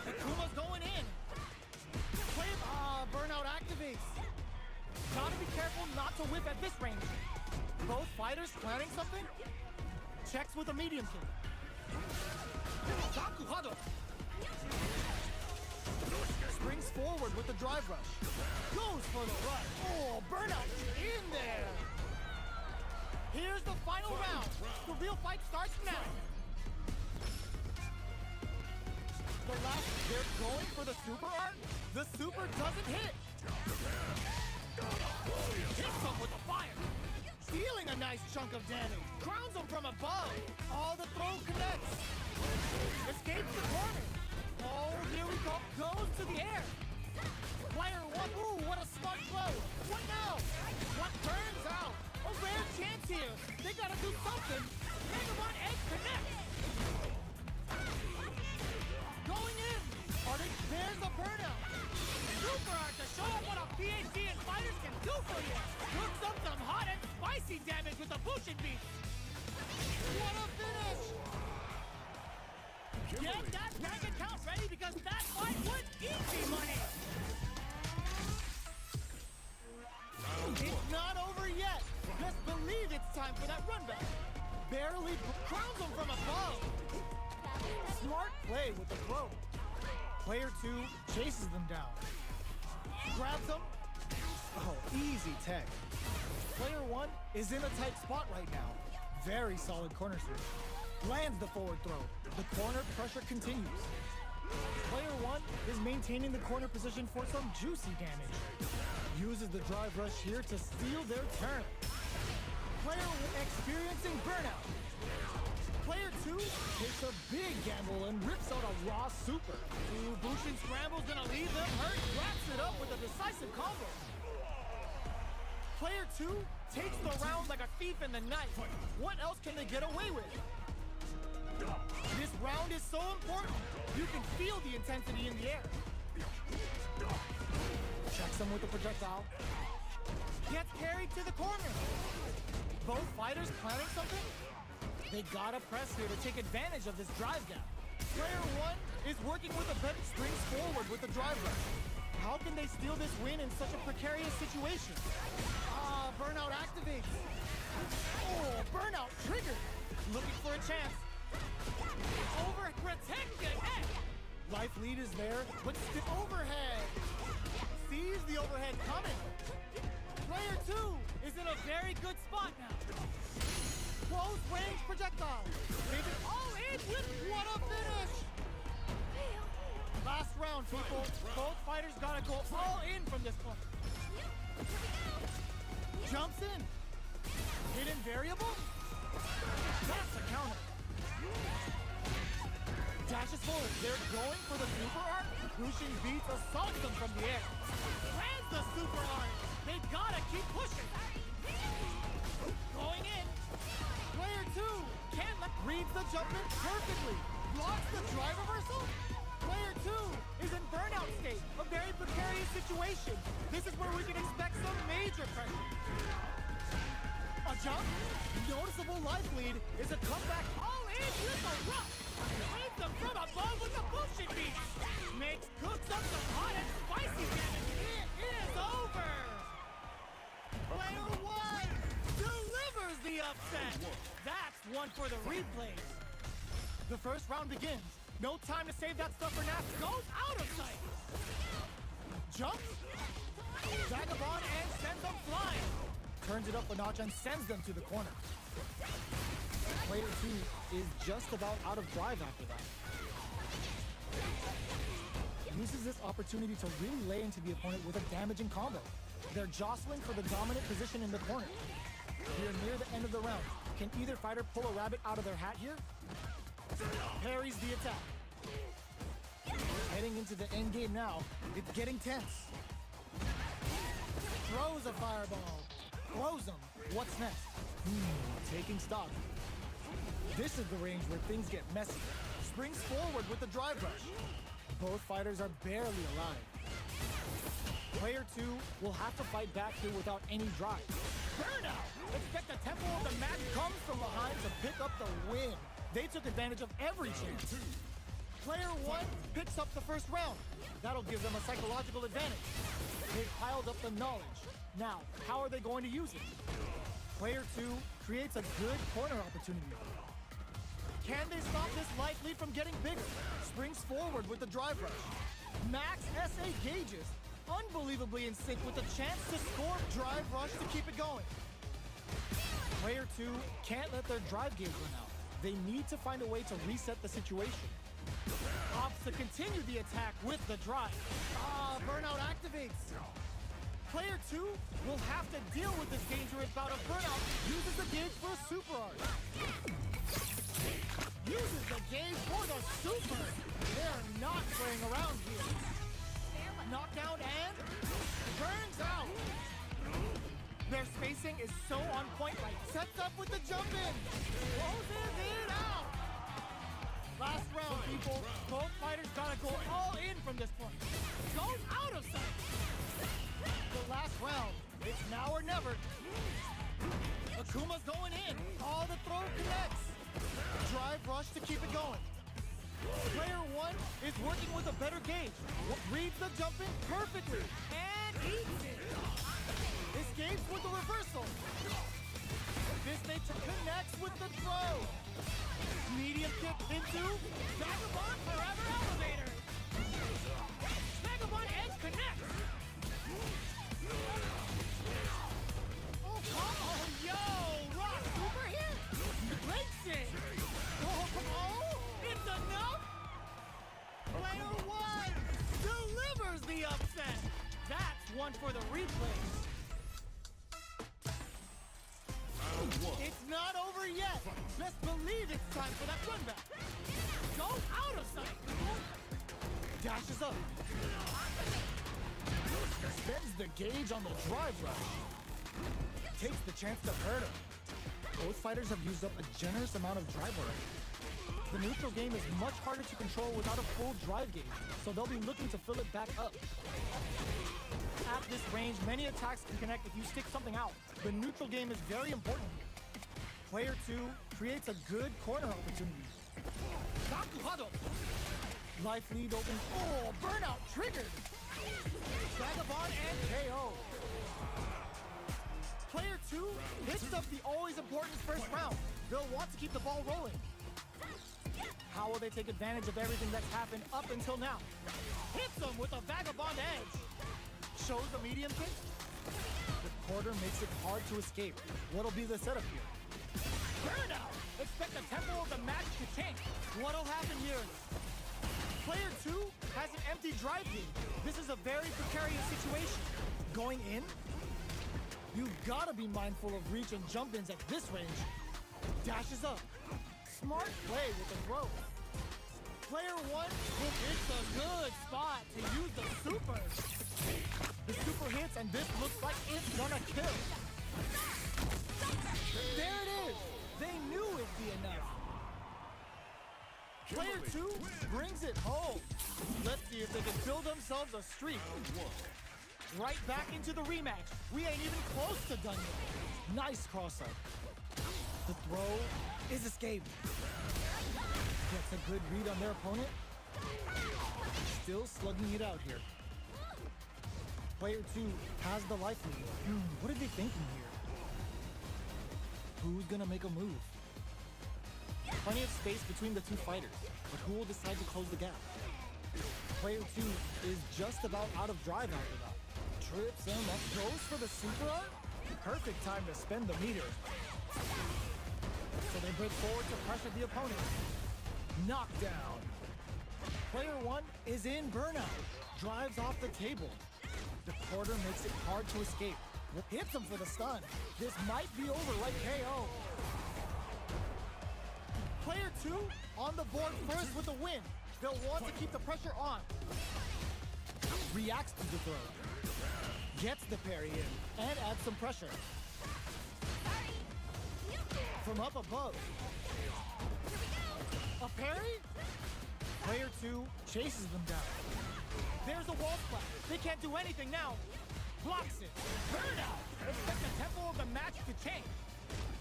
Akuma's going in.
Burnout activates.
Gotta be careful not to whip at this range.
Both fighters planning something? Checks with a medium kick.
Dakuhado.
Springs forward with the drive rush. Goes for the rush. Oh, burnout in there.
Here's the final round. The real fight starts now.
They're going for the super art. The super doesn't hit.
Hits him with a fire.
Dealing a nice chunk of damage.
Crowns him from above.
All the throw connects.
Escapes the corner. Oh, here we go. Goes to the air. Player 1. Ooh, what a smart throw. What now? What turns out? A rare chance here. They gotta do something. Vagabond Edge connects. Going in.
There's the burnout.
Super art to show up what a PhD in fighters can do for you. Cooks up some hot and spicy damage with the Bushin beat.
What a finish.
Get that bank account ready because that fight was easy money.
It's not over yet. Just believe it's time for that run back. Barely crowns him from above. Smart play with the throw. Player 2 chases them down. Grabs them. Oh, easy tech. Player 1 is in a tight spot right now. Very solid corner switch. Lands the forward throw. The corner pressure continues. Player 1 is maintaining the corner position for some juicy damage. Uses the drive rush here to steal their turn. Player experiencing burnout. Player 2 takes a big gamble and rips out a raw super.
Ooh, Bushin Scramble's gonna leave them hurt. Wraps it up with a decisive combo.
Player 2 takes the round like a thief in the night. What else can they get away with? This round is so important. You can feel the intensity in the air. Checks him with the projectile. Gets carried to the corner. Both fighters planning something? They gotta press here to take advantage of this drive gap. Player 1 is working with a better springs forward with the drive rush. How can they steal this win in such a precarious situation? Burnout activates. Oh, burnout triggered. Looking for a chance.
Over, protect your head.
Life lead is there, but still overhead. Sees the overhead coming. Player 2
Is in a very good spot now.
close range projectile. Maybe all in with what a finish. Last round, people. Both fighters gotta go all in from this point. Jumps in. Hidden variable. That's a counter. Dashes forward. They're going for the super art. Lucian beats assaults them from the air.
Lands the super art. They gotta keep pushing. Going in.
Player 2 can't reads the jump in perfectly. Blocks the drive reversal. Player 2 is in burnout state. A very precarious situation. This is where we can expect some major pressure. A jump. Noticeable life lead is a comeback.
All in with the rush. Hits them from above with the bullshit beat. Cooks up some hot and spicy damage.
It is over.
Player 1 delivers the upset. That's one for the replays.
The first round begins. No time to save that stuff for now.
Goes out of sight.
Jumps. Vagabond and sends them flying. Turns it up a notch and sends them to the corner. Player 2 is just about out of drive after that. Uses this opportunity to really lay into the opponent with a damaging combo. They're jostling for the dominant position in the corner. We're near the end of the round. Can either fighter pull a rabbit out of their hat here? Parries the attack. Heading into the end game now. It's getting tense. Throws a fireball. Throws him. What's next? Taking stock. This is the range where things get messy. Springs forward with the drive rush. Both fighters are barely alive. Player 2 will have to fight back here without any drive. Burnout! Expect the tempo of the match comes from behind to pick up the win. They took advantage of every chance. Player 1 picks up the first round. That'll give them a psychological advantage. They've piled up the knowledge. Now, how are they going to use it? Player 2 creates a good corner opportunity. Can they stop this life lead from getting bigger? Springs forward with the drive rush. Max SA gauges. Unbelievably in sync with the chance to score drive rush to keep it going. Player 2 can't let their drive gauge run out. They need to find a way to reset the situation. Opts to continue the attack with the drive. Burnout activates. Player 2 will have to deal with this dangerous bout of burnout. Uses the gauge for a super art. Uses the gauge for the super. They're not playing around here. Knockdown and burns out. Their spacing is so on point right. Sets up with the jump in. Closes it out. Last round, people. Both fighters gotta go all in from this point.
Goes out of sight.
The last round. It's now or never. Akuma's going in. All the throw connects. Drive rush to keep it going. Player 1 is working with a better gauge. Reads the jump in perfectly.
And eats it.
Escapes with the reversal. This nature connects with the throw. Medium kick into
Vagabond forever elevator. Vagabond edge connects. Oh, yo, Rock Super here. Breaks it. It's enough. Player 1 delivers the upset. That's one for the replays.
It's not over yet. Best believe it's time for that run back.
Goes out of sight.
Dashes up. Spends the gauge on the drive rush. Takes the chance to hurt him. Both fighters have used up a generous amount of drive already. The neutral game is much harder to control without a full drive gauge, so they'll be looking to fill it back up. At this range, many attacks can connect if you stick something out. The neutral game is very important here. Player 2 creates a good corner opportunity. Life lead opens. Oh, burnout triggered! Vagabond and KO. Player 2 hits up the always important first round. They'll want to keep the ball rolling. How will they take advantage of everything that's happened up until now? Hits him with a Vagabond edge. Shows the medium kick. The quarter makes it hard to escape. What'll be the setup here? Burnout! Expect the tempo of the match to change. What'll happen here? Player 2 has an empty drive gauge. This is a very precarious situation. Going in? You've gotta be mindful of reach and jump-ins at this range. Dashes up. Smart play with the throw. Player 1 hits a good spot to use the super. The super hits and this looks like it's gonna kill. There it is. They knew it'd be enough. Player 2 brings it home. Let's see if they can build themselves a streak. Right back into the rematch. We ain't even close to done yet. Nice cross-up. The throw is escaped. Gets a good read on their opponent. Still slugging it out here. Player 2 has the life lead. What are they thinking here? Who's gonna make a move? Plenty of space between the two fighters, but who will decide to close the gap? Player 2 is just about out of drive after that. Trips him up, goes for the super arm. Perfect time to spend the meter. So they break forward to pressure the opponent. Knockdown. Player 1 is in burnout. Drives off the table. The quarter makes it hard to escape. Hits him for the stun. This might be over like KO. Player 2 on the board first with the win. They'll want to keep the pressure on. Reacts to the throw. Gets the parry in and adds some pressure. From up above. A parry? Player 2 chases them down. There's a wall splash. They can't do anything now. Blocks it. Burnout. Expect the tempo of the match to change.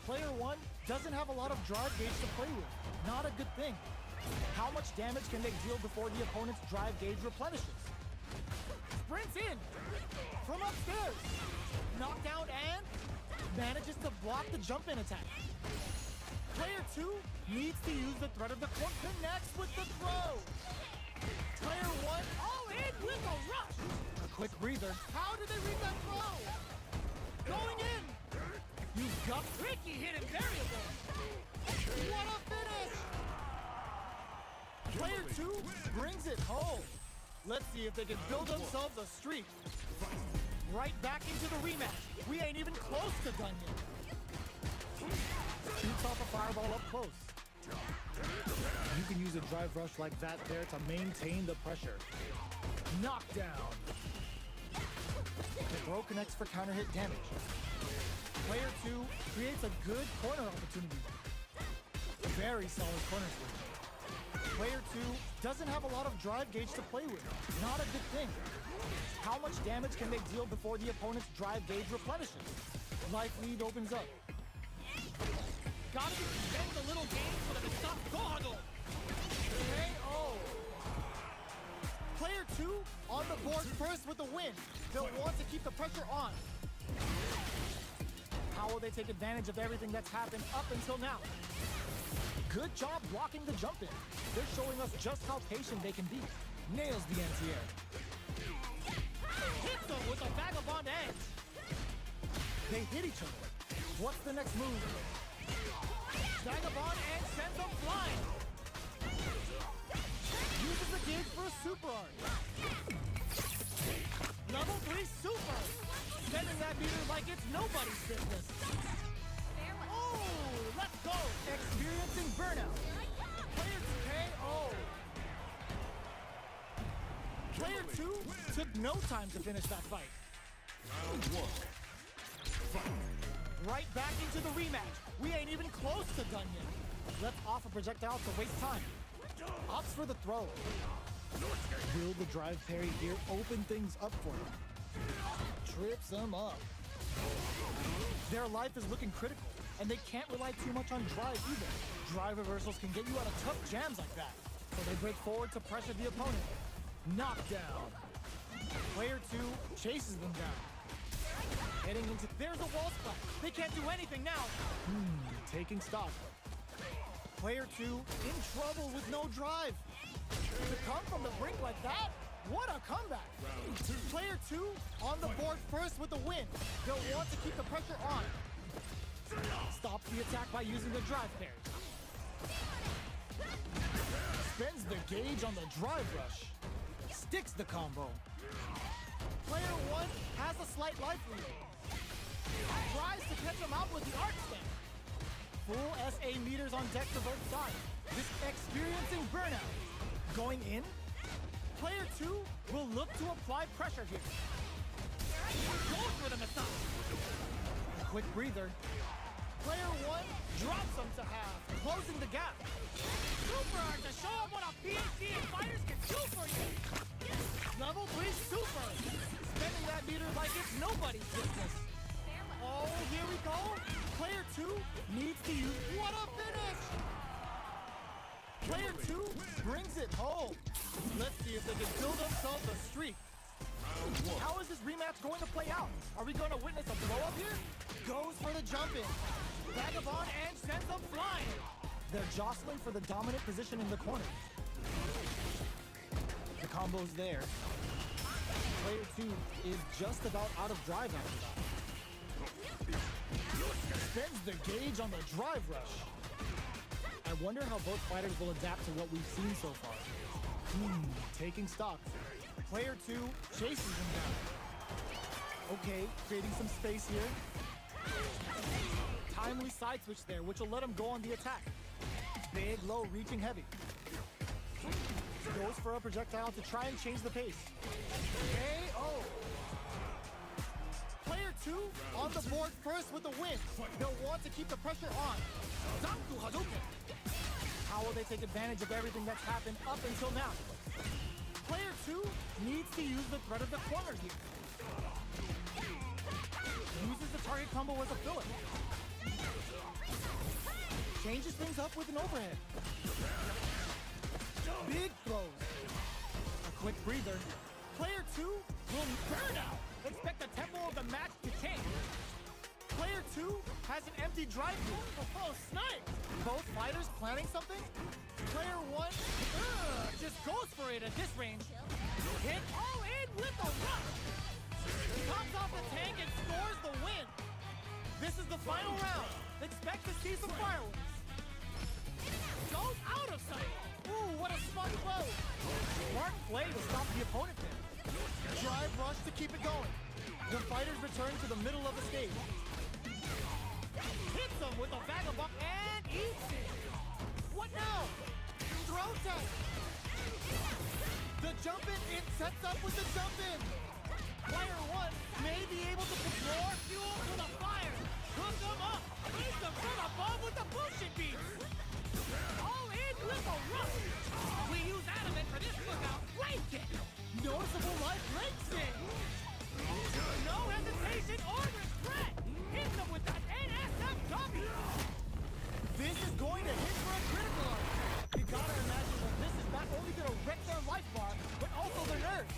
Player 1 doesn't have a lot of drive gauge to play with. Not a good thing. How much damage can they deal before the opponent's drive gauge replenishes? Sprints in. From upstairs. Knockdown and manages to block the jump-in attack. Player 2 needs to use the threat of the corner. Connects with the throw. Player 1 all in with a rush. A quick breather. How did they read that throw? Going in. You've got Ricky hit him variable. What a finish. Player 2 brings it home. Let's see if they can build themselves a streak. Right back into the rematch. We ain't even close to done yet. Shoots off a fireball up close. You can use a drive rush like that there to maintain the pressure. Knockdown. The throw connects for counter hit damage. Player 2 creates a good corner opportunity. Very solid corner switch. Player 2 doesn't have a lot of drive gauge to play with. Not a good thing. How much damage can they deal before the opponent's drive gauge replenishes? Life lead opens up. Gotta be spend a little game so that it stops Gohado. KO. Player 2 on the board first with the win. They'll want to keep the pressure on. How will they take advantage of everything that's happened up until now? Good job blocking the jump in. They're showing us just how patient they can be. Nails the anti-air. Hits them with a vagabond edge. They hit each other. What's the next move? Vagabond and sends them flying. Uses the gauge for a super art. Level 3 super. Spending that meter like it's nobody's business. Oh, let's go. Experiencing burnout. Player 2 KO. Player 2 took no time to finish that fight.
Round 1.
Right back into the rematch. We ain't even close to done yet. Let's off a projectile to waste time. Opts for the throw. Will the drive parry here open things up for him? Trips him up. Their life is looking critical, and they can't rely too much on drive either. Drive reversals can get you out of tough jams like that. So they break forward to pressure the opponent. Knockdown. Player 2 chases them down. Heading into, there's a wall splat. They can't do anything now. Taking stock. Player 2 in trouble with no drive. To come from the brink like that? What a comeback. Player 2 on the board first with the win. They'll want to keep the pressure on. Stops the attack by using the drive parry. Spends the gauge on the drive rush. Sticks the combo. Player 1 has a slight life lead. Tries to catch him out with the arc stamp. Full SA meters on deck for both sides. Just experiencing burnout. Going in, player 2 will look to apply pressure here. Goes for the massage. Quick breather. Player 1 drops him to half, closing the gap. Super art to show up what a PhD in fighters can do for you. Level 3 super. Spending that meter like it's nobody's business. Oh, here we go. Player 2 needs to use, what a finish! Player 2 brings it home. Let's see if they can build themselves a streak. How is this rematch going to play out? Are we going to witness a blow-up here? Goes for the jump in. Vagabond and sends them flying. They're jostling for the dominant position in the corner. The combo's there. Player 2 is just about out of drive after that. Spends the gauge on the drive rush. I wonder how both fighters will adapt to what we've seen so far. Taking stock. Player 2 chases him down. Okay, creating some space here. Timely side switch there, which will let him go on the attack. Big, low, reaching heavy. Goes for a projectile to try and change the pace. KO! Player 2 on the board first with the win. They'll want to keep the pressure on. Zanku Hadouken! How will they take advantage of everything that's happened up until now? Player 2 needs to use the threat of the corner here. Uses the target combo as a filler. Changes things up with an overhead. Big throws. A quick breather. Player 2 will burn out. Expect the tempo of the match to change. Player 2 has an empty drive loop. Oh, snipe! Both fighters planning something? Player 1 just goes for it at this range. Hit all in with a rush. Comes off the tank and scores the win. This is the final round. Expect to see some fireworks. Goes out of sight. Ooh, what a smart blow. Smart play to stop the opponent there. Drive rush to keep it going. The fighters return to the middle of the stage. Hits him with a vagabond and eats it. What now? Throw test. The jump in, it sets up with the jump in. Player 1 may be able to put more fuel to the fire. Hook him up. Raise them from above with the bullshit beats. All in with a rush. We use adamant for this cookout. Leg kick. Noticeable life leg stick. No hesitation or regret. Hit them with that NSFW. This is going to hit for a critical arc. You gotta imagine that this is not only gonna wreck their life bar, but also their nerves.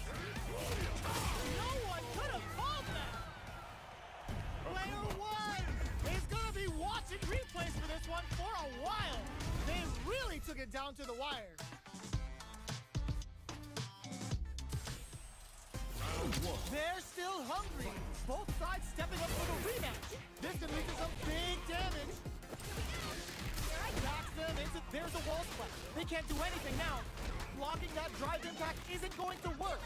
No one could have called that. Player 1 is gonna be watching replays for this one for a while. They really took it down to the wire. They're still hungry. Both sides stepping up for the rematch. This could lead to some big damage. Knocks them into, there's a wall splat. They can't do anything now. Blocking that drive impact isn't going to work.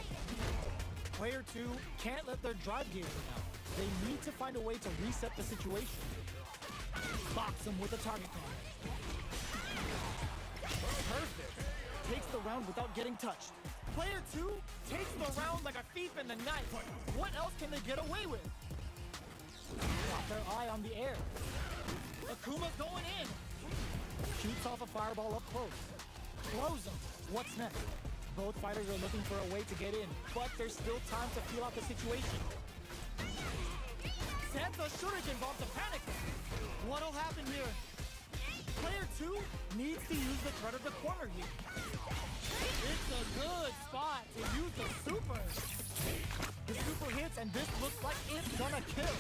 Player 2 can't let their drive gauge run out. They need to find a way to reset the situation. Box them with a target combo. Perfect. Takes the round without getting touched. Player 2 takes the round like a thief in the night. What else can they get away with? Got their eye on the air.
Akuma's going in.
Shoots off a fireball up close. Throws him. What's next? Both fighters are looking for a way to get in, but there's still time to feel out the situation.
Sends a shuriken bomb to panic them. What'll happen here? Player 2 needs to use the threat of the corner here. It's a good spot to use the super.
The super hits, and this looks like it's gonna kill.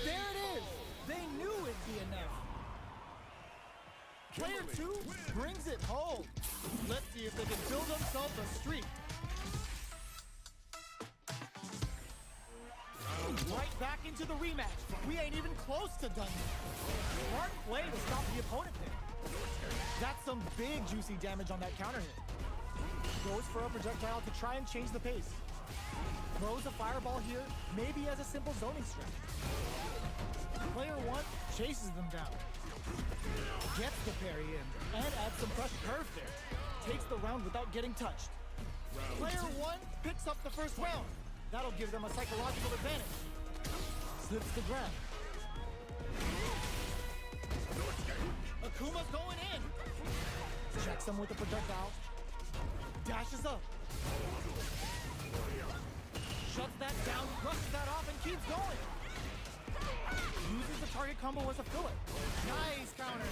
There it is. They knew it'd be enough. Player 2 brings it home. Let's see if they can build themselves a streak. Right back into the rematch. We ain't even close to done yet. Smart play to stop the opponent there.
That's some big juicy damage on that counter hit. Goes for a projectile to try and change the pace. Throws a fireball here, maybe as a simple zoning strat. Player 1 chases them down. Gets the parry in and adds some pressure. Perfect. Takes the round without getting touched.
Player 1 picks up the first round. That'll give them a psychological advantage.
Slips the ground.
Akuma's going in.
Checks him with a projectile.
Dashes up. Shuts that down, brushes that off, and keeps going.
Uses the target combo as a filler.
Nice counter.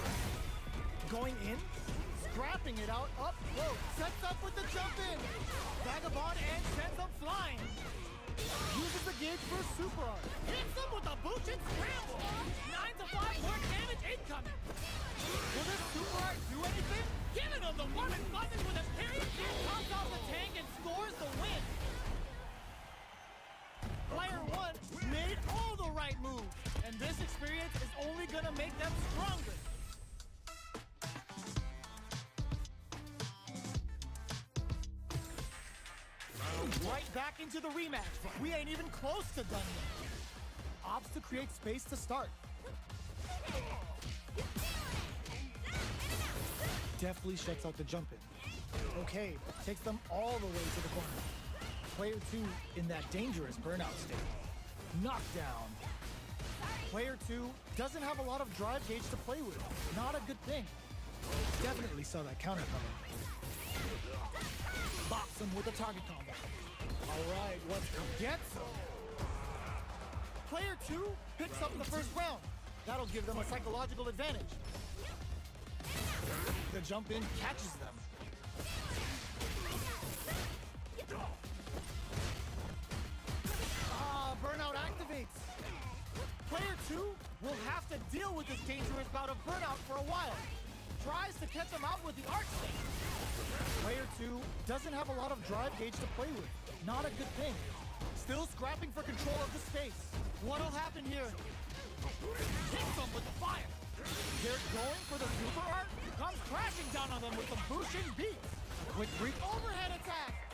Going in.
Scrapping it out up close. Sets up with the jump in. Vagabond and sends them flying.
Uses the gauge for super art.
Hits them with a Bushin scramble. 9 to 5 more damage incoming. Will this super art do anything? Giving them the warming button with a period. Comes off the tank and scores the win. Player 1 made all the right moves, and this experience is only gonna make them stronger. Right back into the rematch. We ain't even close to done yet.
Opts to create space to start. Deftly shuts out the jump in. Okay, takes them all the way to the corner. Player 2 in that dangerous burnout state. Knockdown. Player 2 doesn't have a lot of drive gauge to play with. Not a good thing. Definitely saw that counter coming. Box him with a target combo. All right, what's coming?
Gets him. Player 2 picks up the first round. That'll give them a psychological advantage.
The jump in catches them.
Burnout activates. Player 2 will have to deal with this dangerous bout of burnout for a while. Tries to catch him out with the arc stick.
Player 2 doesn't have a lot of drive gauge to play with. Not a good thing.
Still scrapping for control of the space. What'll happen here? Hits them with the fire. They're going for the super art. Comes crashing down on them with the Bushin beats.
Quick brief.
Overhead attack.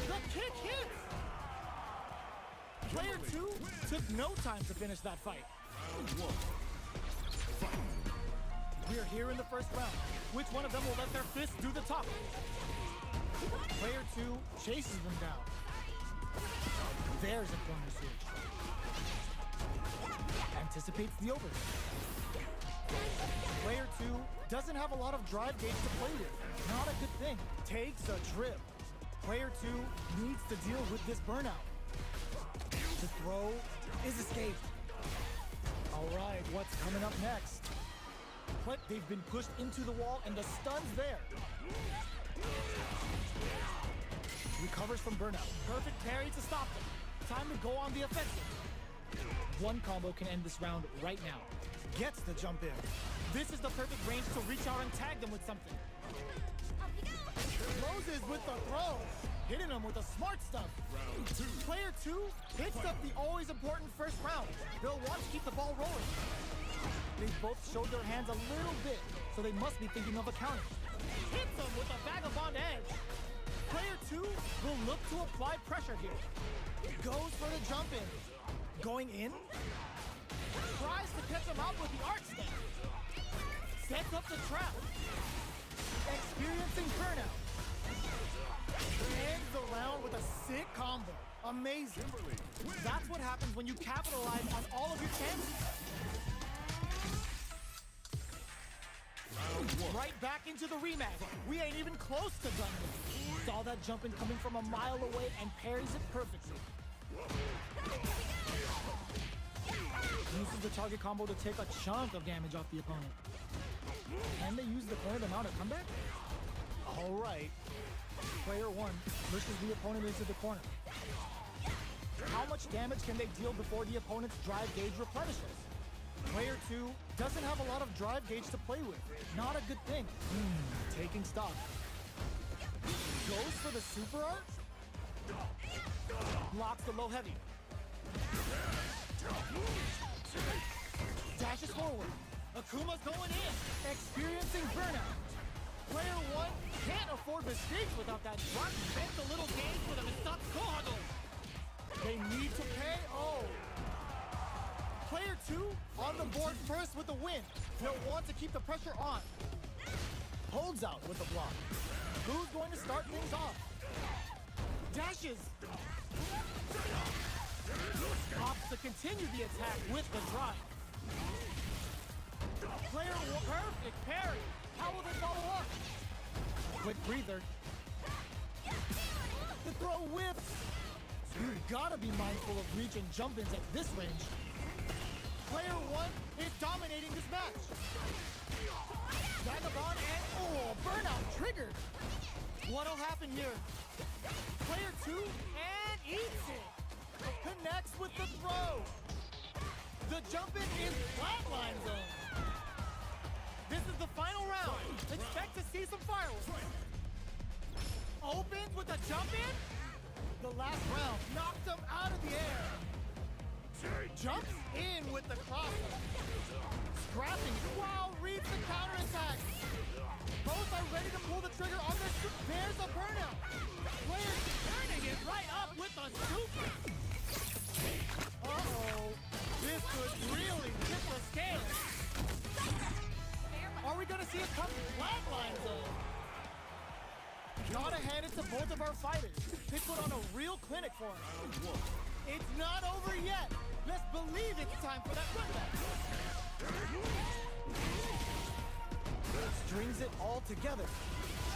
The kick hits. Player 2 took no time to finish that fight. We're here in the first round. Which one of them will let their fists do the talking? Player 2 chases them down.
There's a corner switch. Anticipates the overhead. Player 2 doesn't have a lot of drive gauge to play with. Not a good thing.
Takes a trip.
Player 2 needs to deal with this burnout. The throw is escaped. All right, what's coming up next? But they've been pushed into the wall and the stun's there. Recovers from burnout.
Perfect parry to stop them. Time to go on the offensive.
One combo can end this round right now.
Gets the jump in. This is the perfect range to reach out and tag them with something. Closes with the throw. Hitting them with the smart stuff. Player 2 picks up the always important first round. They'll want to keep the ball rolling.
They both showed their hands a little bit, so they must be thinking of a counter.
Hits them with a vagabond edge. Player 2 will look to apply pressure here. Goes for the jump in.
Going in?
Tries to catch him out with the arc stick. Sets up the trap. Experiencing burnout. Ends the round with a sick combo.
Amazing. That's what happens when you capitalize on all of your chances. Right back into the rematch. We ain't even close to done yet. Saw that jump in coming from a mile away and parries it perfectly. Uses the target combo to take a chunk of damage off the opponent. Can they use the current amount of comeback? All right. Player 1 pushes the opponent into the corner. How much damage can they deal before the opponent's drive gauge replenishes? Player 2 doesn't have a lot of drive gauge to play with. Not a good thing. Taking stock. Goes for the super art. Blocks the low heavy. Dashes forward.
Akuma's going in.
Experiencing burnout.
Player 1 can't afford mistakes without that drop. Bent a little game for the Misatsuko.
They need to pay. Oh. Player 2 on the board first with the win. He'll want to keep the pressure on. Holds out with the block. Who's going to start things off? Dashes.
Opts to continue the attack with the drive.
Player 1, perfect parry. How will they follow up? Quick breather. The throw whips. You've got to be mindful of reach and jump-ins at this range. Player 1 is dominating this match. Vagabond and burnout triggered. What'll happen here? Player 2 and eats it. Connects with the throw. The jump-in is flatline zone. This is the final round. Expect to see some fireworks. Opens with a jump-in. The last round knocked him out of the air. Jumps in with the crosser. Scrapping while reads the counterattack. Both are ready to pull the trigger on this. There's a burnout. Player
Turning it right up with a super.
Uh-oh. This could really tip the scale. Are we gonna see a come flatline zone? Gotta hand it to both of our fighters. They put on a real clinic for us. It's not over yet. Let's believe it's time for that comeback. Strings it all together.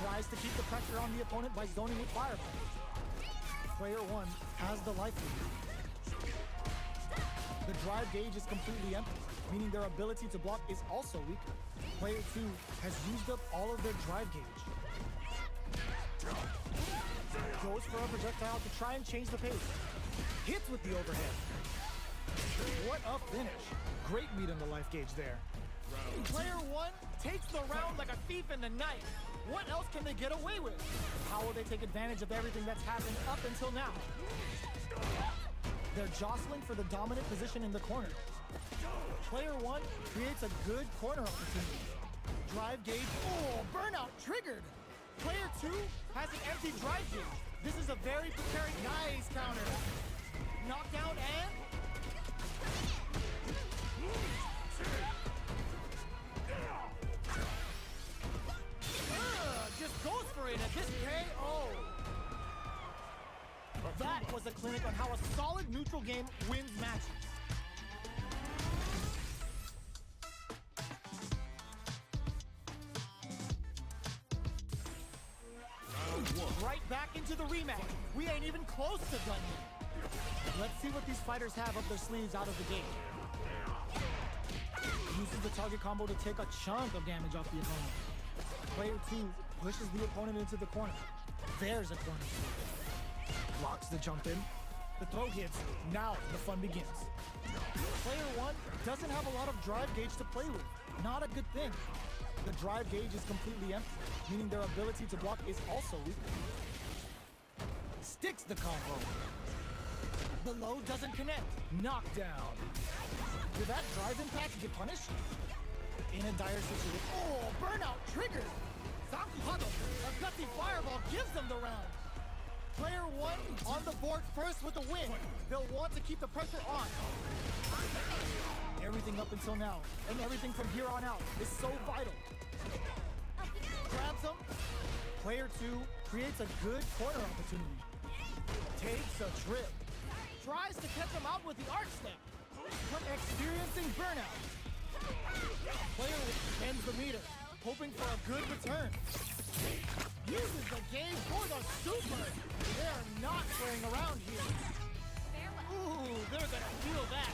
Tries to keep the pressure on the opponent by zoning with fireball. Player 1 has the life lead. The drive gauge is completely empty, meaning their ability to block is also weaker. Player 2 has used up all of their drive gauge. Goes for a projectile to try and change the pace. Hits with the overhead. What a finish. Great read on the life gauge there. Player 1 takes the round like a thief in the night. What else can they get away with? How will they take advantage of everything that's happened up until now? They're jostling for the dominant position in the corner. Player 1 creates a good corner opportunity. Drive gauge, burnout triggered. Player 2 has an empty drive gauge. This is a very preparing, nice counter. Knockdown and... just goes for it at this KO. That was a clinic on how a solid neutral game wins matches. Right back into the rematch. We ain't even close to done yet. Let's see what these fighters have up their sleeves out of the gate. Uses the target combo to take a chunk of damage off the opponent. Player 2 pushes the opponent into the corner. There's a corner sweep. Blocks the jump in. The throw hits. Now the fun begins. Player 1 doesn't have a lot of drive gauge to play with. Not a good thing. The drive gauge is completely empty, meaning their ability to block is also weak. Sticks the combo. The low doesn't connect. Knockdown. Did that drive impact get punished? In a dire situation. Burnout triggered. Sakuhado, a gutsy fireball gives them the round. Player 1 on the board first with the win. They'll want to keep the pressure on. Everything up until now, and everything from here on out, is so vital. Grabs him. Player 2 creates a good corner opportunity. Takes a trip. Tries to catch him out with the arc step, but experiencing burnout. Player ends the meter, hoping for a good return. Uses the game for the super. They're not playing around here.
Ooh, they're gonna feel that.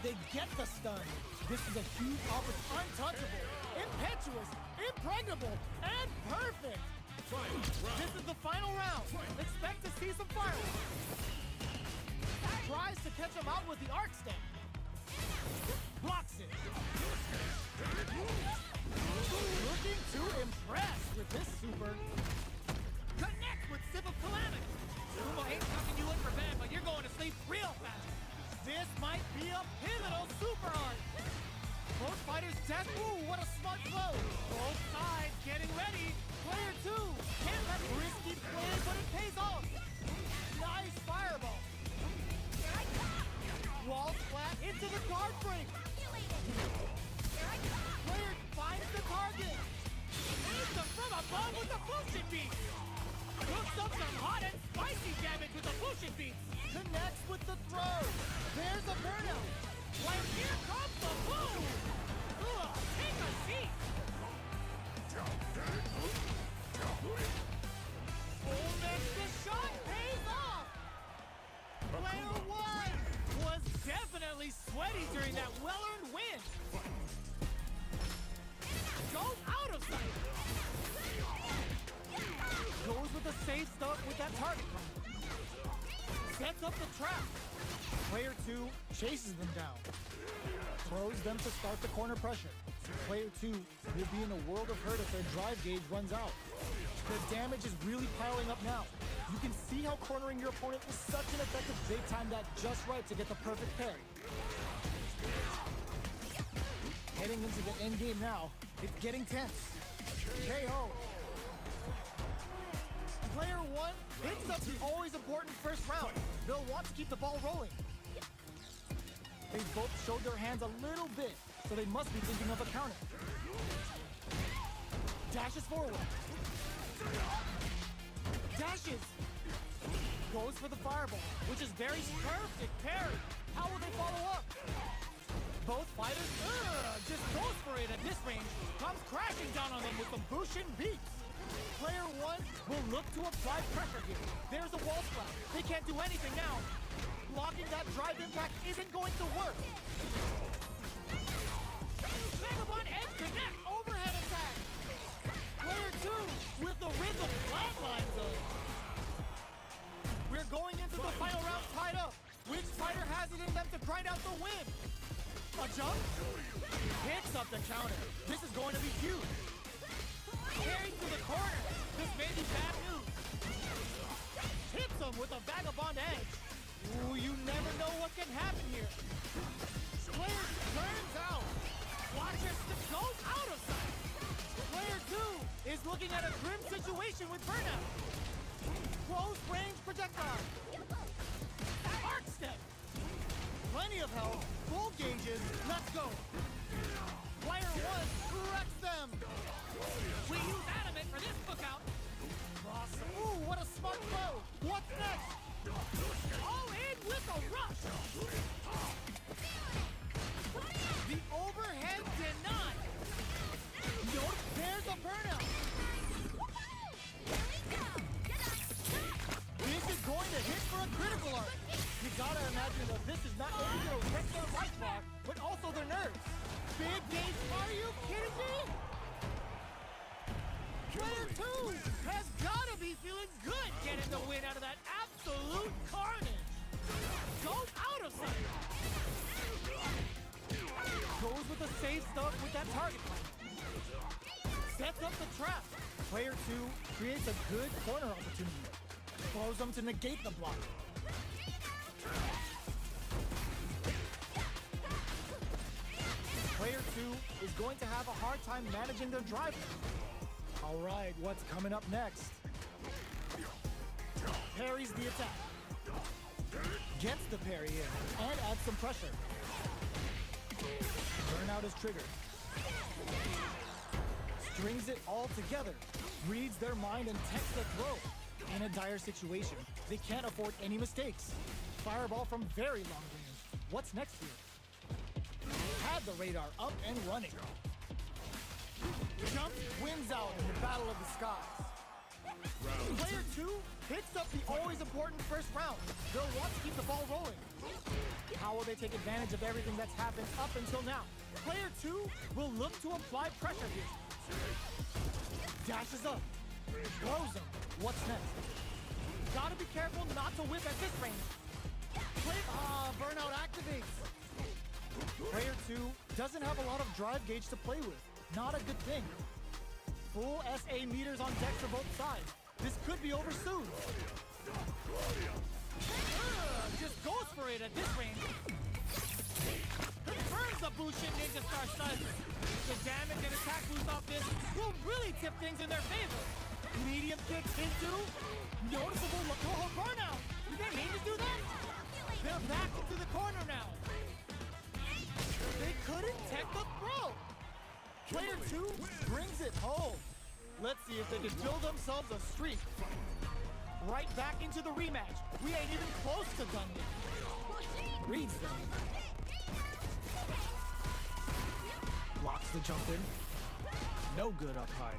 They get the stun. This is a huge opportunity. Untouchable, impetuous, impregnable, and perfect. This is the final round. Expect to see some fireworks. Tries to catch him out with the arc step. Blocks it. Looking to impress with this super.
Connect with Sip of Calamity. Sumo ain't tucking you in for bed, but you're going to sleep real fast.
This might be a pivotal super art. Both fighters death. Ooh, what a smart blow.
Both sides getting ready.
Player 2 can't let risky play, but it pays off. Nice fireball. Wall flat into the guard break. Player finds the target.
Hits them from above with the Fusion Beat. Cooks up some hot and spicy damage with the Fusion Beats.
Connects with the throw. There's a burnout.
Like here comes the boom. Ugh, take a seat.
Full extra shot pays off. Player 1
Was definitely sweaty during that well-earned win. Goes out of sight.
goes with the safe stuff with that target. Sets up the trap. Player 2 chases them down. Throws them to start the corner pressure. Player 2 will be in a world of hurt if their drive gauge runs out. The damage is really piling up now. You can see how cornering your opponent is such an effective. They timed that just right to get the perfect parry. Heading into the end game now, it's getting tense. KO. Player 1 picks up the always important first round. They'll want to keep the ball rolling. They both showed their hands a little bit, so they must be thinking of a counter. Dashes forward. Dashes. Goes for the fireball, which is very perfect parry. How will they follow up? Both fighters just goes for it at this range. Comes crashing down on them with some Bushin beats. Player 1 will look to apply pressure here. There's a wall splash. They can't do anything now. Blocking that drive impact isn't going to work.
Vagabond Edge connect.
Overhead attack. Player 2 with the rhythm flatline zone. We're going into the final round tied up. Which fighter has it in them to grind out the win? A jump? Picks up the counter. This is going to be huge.
Carried to the corner. This may be bad news.
Hits him with a Vagabond Edge. Ooh, you never know what can happen here. Player turns out.
Watcher goes out of sight.
Player 2 is looking at a grim situation with burnout. Close range projectile. Arc step. Plenty of health. Full gauges. Let's go. Player 1 corrects them.
We use adamant for this book out.
Cross. Ooh, what a smart throw. What's next?
All in with a rush.
The overhead denied. Nope, there's a burnout. This is going to hit for a critical arc. You gotta imagine that this is not only gonna wreck their life bar, but also their nerves. Big gauge, are you kidding me? Player 2 has gotta be feeling good
Getting the win out of that absolute carnage. Goes out of sight.
Goes with the safe stuff with that target plan. Sets up the trap. Player 2 creates a good corner opportunity. Throws them to negate the block. Player 2 is going to have a hard time managing their drive. All right, what's coming up next? Parries the attack. Gets the parry in and adds some pressure. Burnout is triggered. Strings it all together. Reads their mind and techs the throw. In a dire situation, they can't afford any mistakes. Fireball from very long range. What's next here? Had the radar up and running. Jump wins out in the battle of the skies. Player 2 picks up the always important first round. They'll want to keep the ball rolling. How will they take advantage of everything that's happened up until now? Player 2 will look to apply pressure here. Dashes up. Blows him. What's next? Gotta be careful not to whip at this range.
Burnout activates.
Player 2 doesn't have a lot of drive gauge to play with. Not a good thing. Full SA meters on deck for both sides. This could be over soon.
Just goes for it at this range. Confirms the Bushin Ninja Star Studs. The damage and attack boost off this will really tip things in their favor. Medium kicks into noticeable Lakoho burnout. Did they mean to do that? They're back into the corner now. They couldn't tech the throw.
Player 2 brings it home. Let's see if they can build themselves a streak. Right back into the rematch. We ain't even close to done yet. Reads them. Blocks the jump in. No good up high.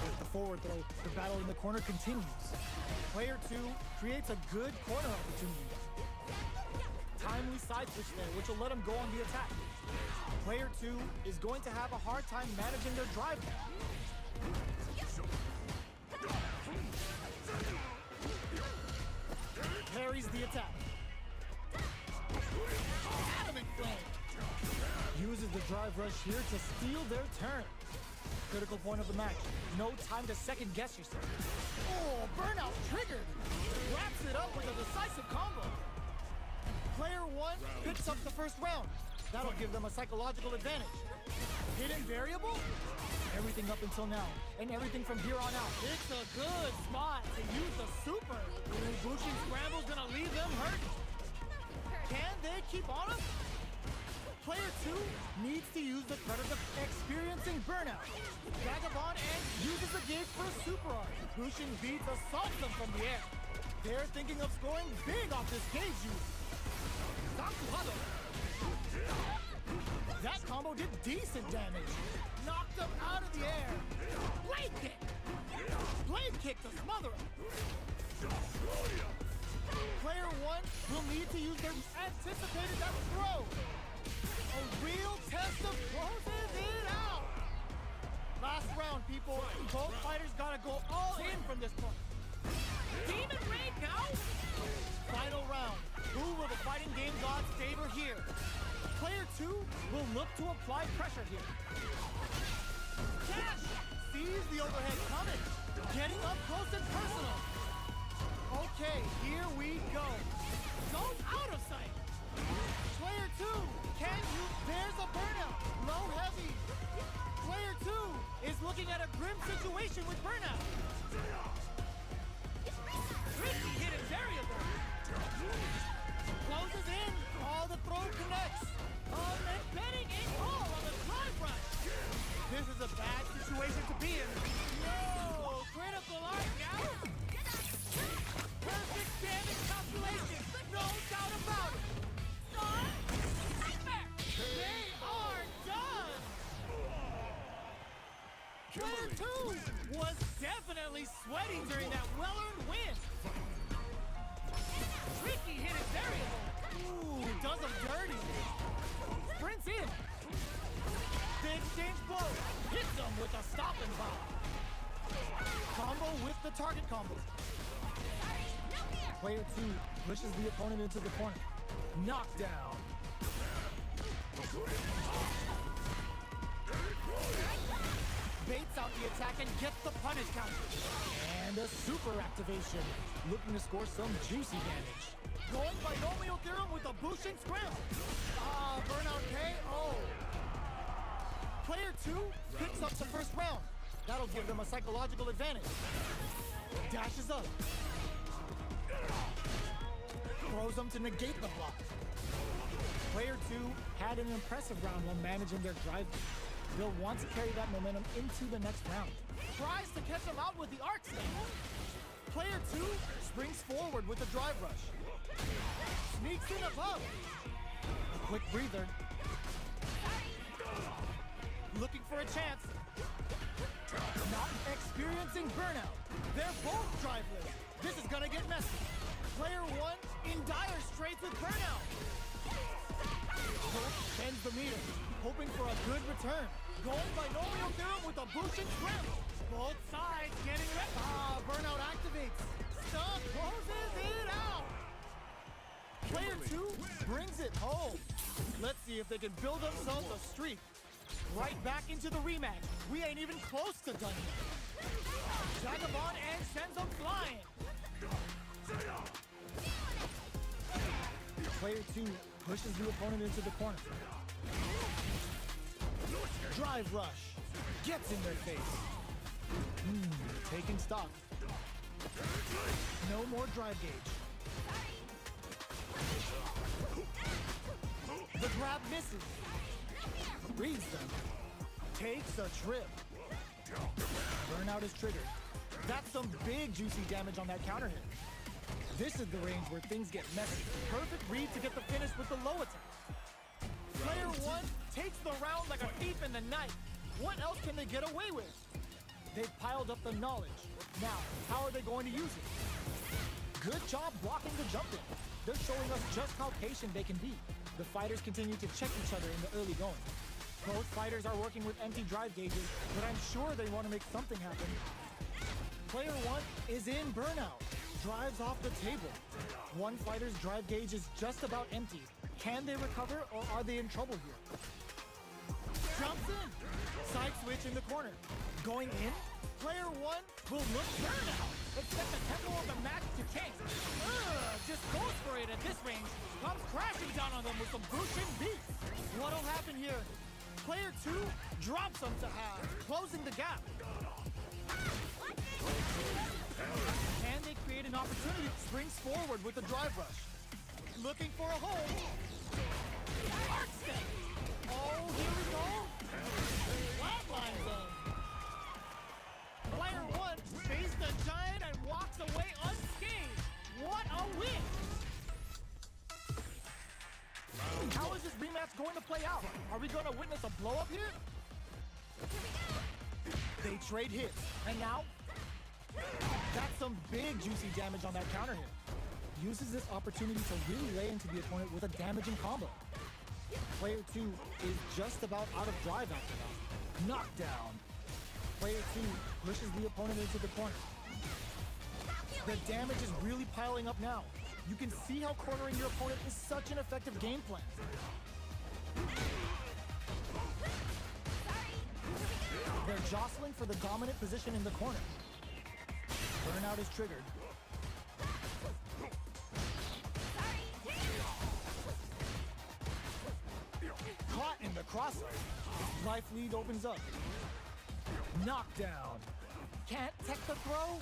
With the forward throw, the battle in the corner continues. Player 2 creates a good corner opportunity. Timely side switch there, which will let him go on the attack. Player 2 is going to have a hard time managing their drive now. Parries the attack. Adamant flame. Uses the drive rush here to steal their turn. Critical point of the match. No time to second guess yourself. Oh, burnout triggered. Wraps it up with a decisive combo. Player 1 picks up the first round. That'll give them a psychological advantage. Hidden variable? Everything up until now, and everything from here on out.
It's a good spot to use the super. Bushin Scramble's gonna leave them hurt.
Can they keep on him? Player 2 needs to use the credit of experiencing burnout. Vagabond and uses the gauge for a super art. Bushin beats assaults them from the air. They're thinking of scoring big off this gauge use. Sakuhado. That combo did decent damage. Knocked them out of the air. Blade kick. Blade kick to smother him. Player 1 will need to use their anticipated that throw. A real test of closes it out. Last round, people. Both fighters gotta go all in from this point.
Demon Raid now?
Final round. Who will the fighting game gods favor here? Player 2 will look to apply pressure here. Cash sees the overhead coming. Getting up close and personal. Okay, here we go.
Goes out of sight.
Player 2, can you? There's a burnout. Low heavy. Player 2 is looking at a grim situation with burnout.
Tricky hidden variable.
Closes in. All the throw connects.
And betting a call on the drive rush.
This is a bad situation to be in.
No! Critical art now? Perfect damage calculation. No doubt about it. Nightmare! They are done! Player 2 was definitely sweating during that well-earned win. Tricky hit his variable.
Ooh, does him dirty. Sprints in. The exchange blow. Hits him with a stopping bomb. Combo with the target combo. Player 2 pushes the opponent into the corner. Knockdown. Baits out the attack and gets the punish counter. And a super activation. Looking to score some juicy damage. Going binomial theorem with a Bushin Scramble. Burnout KO. Player 2 picks up the first round. That'll give them a psychological advantage. Dashes up. Throws them to negate the block. Player 2 had an impressive round while managing their drive. They'll want to carry that momentum into the next round. Tries to catch him out with the arc snap. Player 2 springs forward with a drive rush. Sneaks in above. A quick breather. Looking for a chance. Not experiencing burnout. They're both driveless. This is gonna get messy. Player 1 in dire straits with burnout. Both bends the meter, hoping for a good return. Going binomial theorem with a Bushin scramble. Both sides getting ready. Burnout activates. Stun closes it out. Player 2 brings it home. Let's see if they can build themselves a streak. Right back into the rematch. We ain't even close to done yet. Jagabon and sends them flying. Player 2 pushes the opponent into the corner. Drive rush. Gets in their face. Taking stock. No more drive gauge. The grab misses. Reads them. Takes a trip. Burnout is triggered. That's some big juicy damage on that counter hit. This is the range where things get messy. Perfect read to get the finish with the low attack. Player 1 takes the round like a thief in the night. What else can they get away with? They've piled up the knowledge. Now, how are they going to use it? Good job blocking the jump in. They're showing us just how patient they can be. The fighters continue to check each other in the early going. Both fighters are working with empty drive gauges, but I'm sure they want to make something happen. Player 1 is in burnout. Drives off the table. One fighter's drive gauge is just about empty. Can they recover, or are they in trouble here? Jumps in. Side switch in the corner. Going in. Player 1 will look burnout. Expect the tempo of the match to change. Just goes for it at this range. Comes crashing down on them with some Bushin beats. What'll happen here? Player 2 drops them to half, closing the gap. And they create an opportunity. Springs forward with a drive rush. Looking for a hole. Arc step. Oh, here we go. Flatline zone. Player 1 faced the giant and walks away unscathed. What a win! How is this rematch going to play out? Are we going to witness a blow-up here? They trade hits. And now? That's some big juicy damage on that counter hit. Uses this opportunity to really lay into the opponent with a damaging combo. Player 2 is just about out of drive after that. Knockdown. Player 2 pushes the opponent into the corner. The damage is really piling up now. You can see how cornering your opponent is such an effective game plan. They're jostling for the dominant position in the corner. Burnout is triggered. Caught in the crossover. Life lead opens up. Knockdown. Can't tech the throw.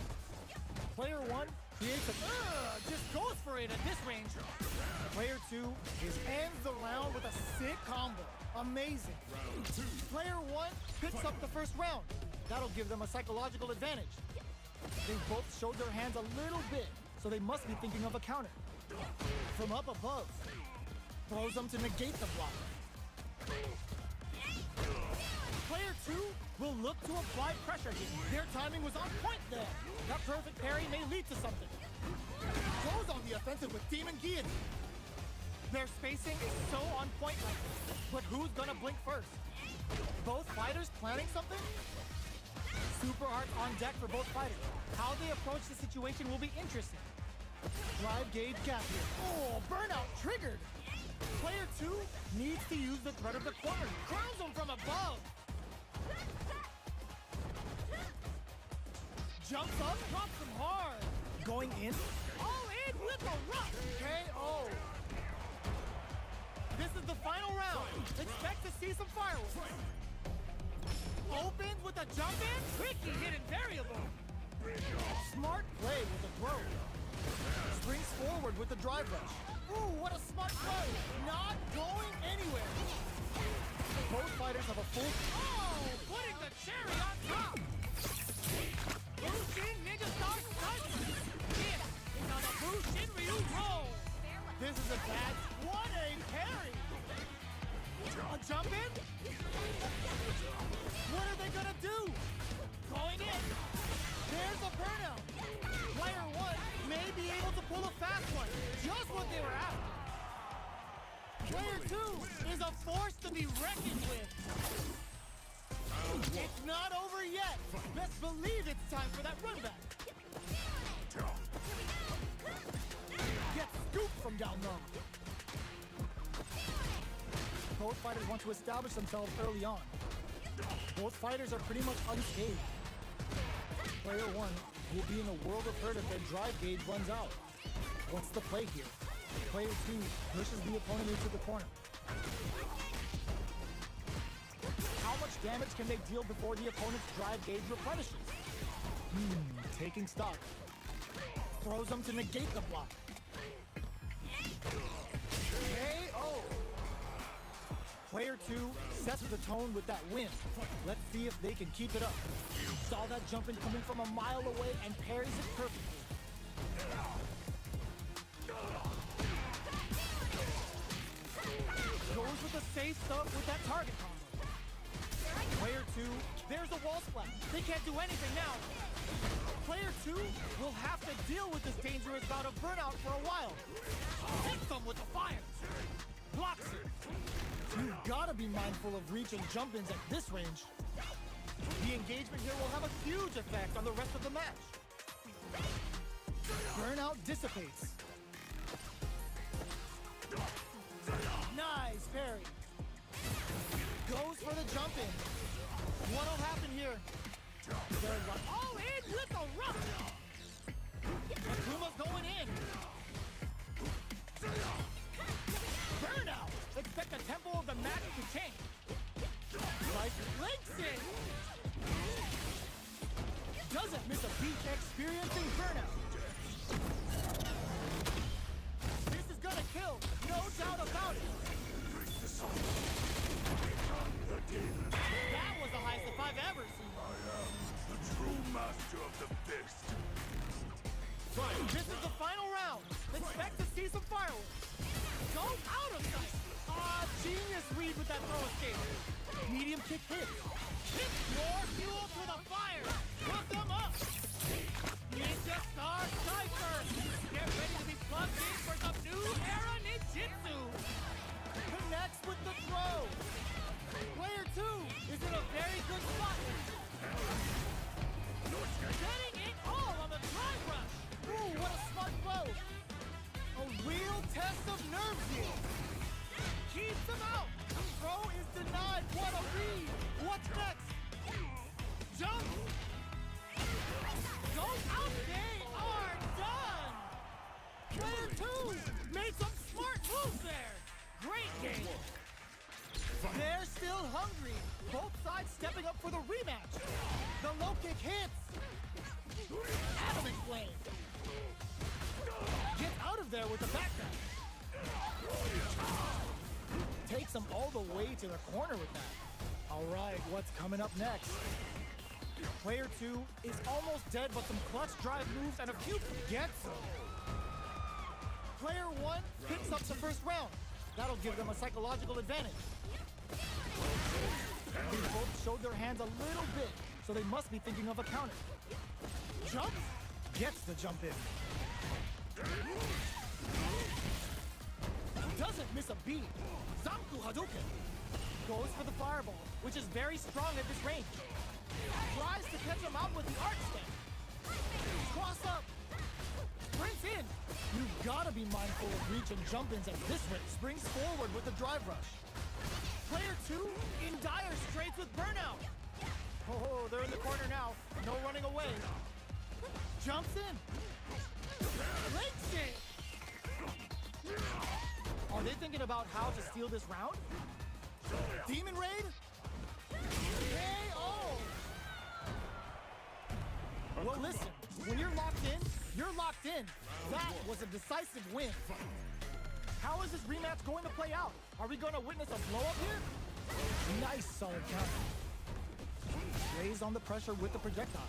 Player 1 creates a... just goes for it at this range. Player 2 ends the round with a sick combo. Amazing. Player 1 picks up the first round. That'll give them a psychological advantage. They both showed their hands a little bit, so they must be thinking of a counter. From up above, throws them to negate the block. Player 2 will look to apply pressure here. Their timing was on point there. That perfect parry may lead to something. Goes on the offensive with Demon Guillotine. Their spacing is so on point right now. But who's gonna blink first? Both fighters planning something? Super Arts on deck for both fighters. How they approach the situation will be interesting. Drive gauge gap here. Oh, burnout triggered. Player 2 needs to use the threat of the corner. Crowns him from above. Jumps up, drops him hard. Going in. All in with a rush. KO. This is the final round. Expect to see some fireworks. Opens with a jump in. Tricky hidden variable. Smart play with the throw. Springs forward with the drive rush. Ooh, what a smart play. Not going anywhere. Both fighters have a full... Oh, putting the cherry on top. Boosting Ninja Star Stunt.
Bushin Ryu roll! This is a bad. What a parry! A jump in? What are they gonna do? Going in. There's a burnout. Player one may be able to pull a fast one. Just what they were after. Player two is a force to be reckoned with. It's not over yet. Best believe it's time for that run back. Get scooped from down low. Both fighters want to establish themselves early on. Both fighters are pretty much unscathed. Player one will be in a world of hurt if their drive gauge runs out. What's the play here? Player two pushes the opponent into the corner. How much damage can they deal before the opponent's drive gauge replenishes? Taking stock. Throws them to negate the block. KO! Player two sets the tone with that win. Let's see if they can keep it up. Saw that jump in coming from a mile away and parries it perfectly. Goes with the safe stuff with that target combo. Player two, there's a wall splash. They can't do anything now. Player two will have to deal with this dangerous bout of burnout for a while. Hits them with the fire. Blocks it. You've got to be mindful of reach and jump-ins at this range. The engagement here will have a huge effect on the rest of the match. Burnout dissipates. Nice parry. Goes for the jump-in. What'll happen here? Oh, in with the rush! Akuma's going in. Burnout! Expect the tempo of the match to change. Like links it! Doesn't miss a beat experiencing burnout. This is gonna kill, no doubt about it. That was the highest if I've ever seen.
The true master of the fist.
This is the final round. Expect to see some fireworks. Go out of sight. Genius read with that throw escape. Medium kick hits. Hit your fuel to the fire. Hook them up. Ninja Star Cypher. Get ready to be plugged in for some new era ninjutsu. Connects with the throw. Player two is in a very good spot. Getting it all on the drive rush. Ooh, what a smart blow. A real test of nerves here. Keeps him out. Throw is denied. What a read. What's next? Jump. Go out. They are done. Player two made some smart moves there. Great game. They're still hungry. Both sides stepping up for the rematch. The low kick hits. Adamant flame. Gets out of there with the backdash. Takes them all the way to the corner with that. All right, what's coming up next? Player two is almost dead, but some clutch drive moves and a few gets him. Player one picks up the first round. That'll give them a psychological advantage. They both showed their hands a little bit, so they must be thinking of a counter. Jumps, gets the jump in. Doesn't miss a beat. Zanku Hadouken. Goes for the fireball, which is very strong at this range. Tries to catch him out with the arc step. Cross up. Sprints in. You've got to be mindful of reach and jump-ins at this rate. Springs forward with the drive rush. Player two in dire straits with burnout. Oh, they're in the corner now. No running away. Jumps in. Links it. Are they thinking about how to steal this round? Demon Raid? KO! Well, listen. When you're locked in, you're locked in. That was a decisive win. How is this rematch going to play out? Are we going to witness a blow-up here? Nice solid counter. Lays on the pressure with the projectile.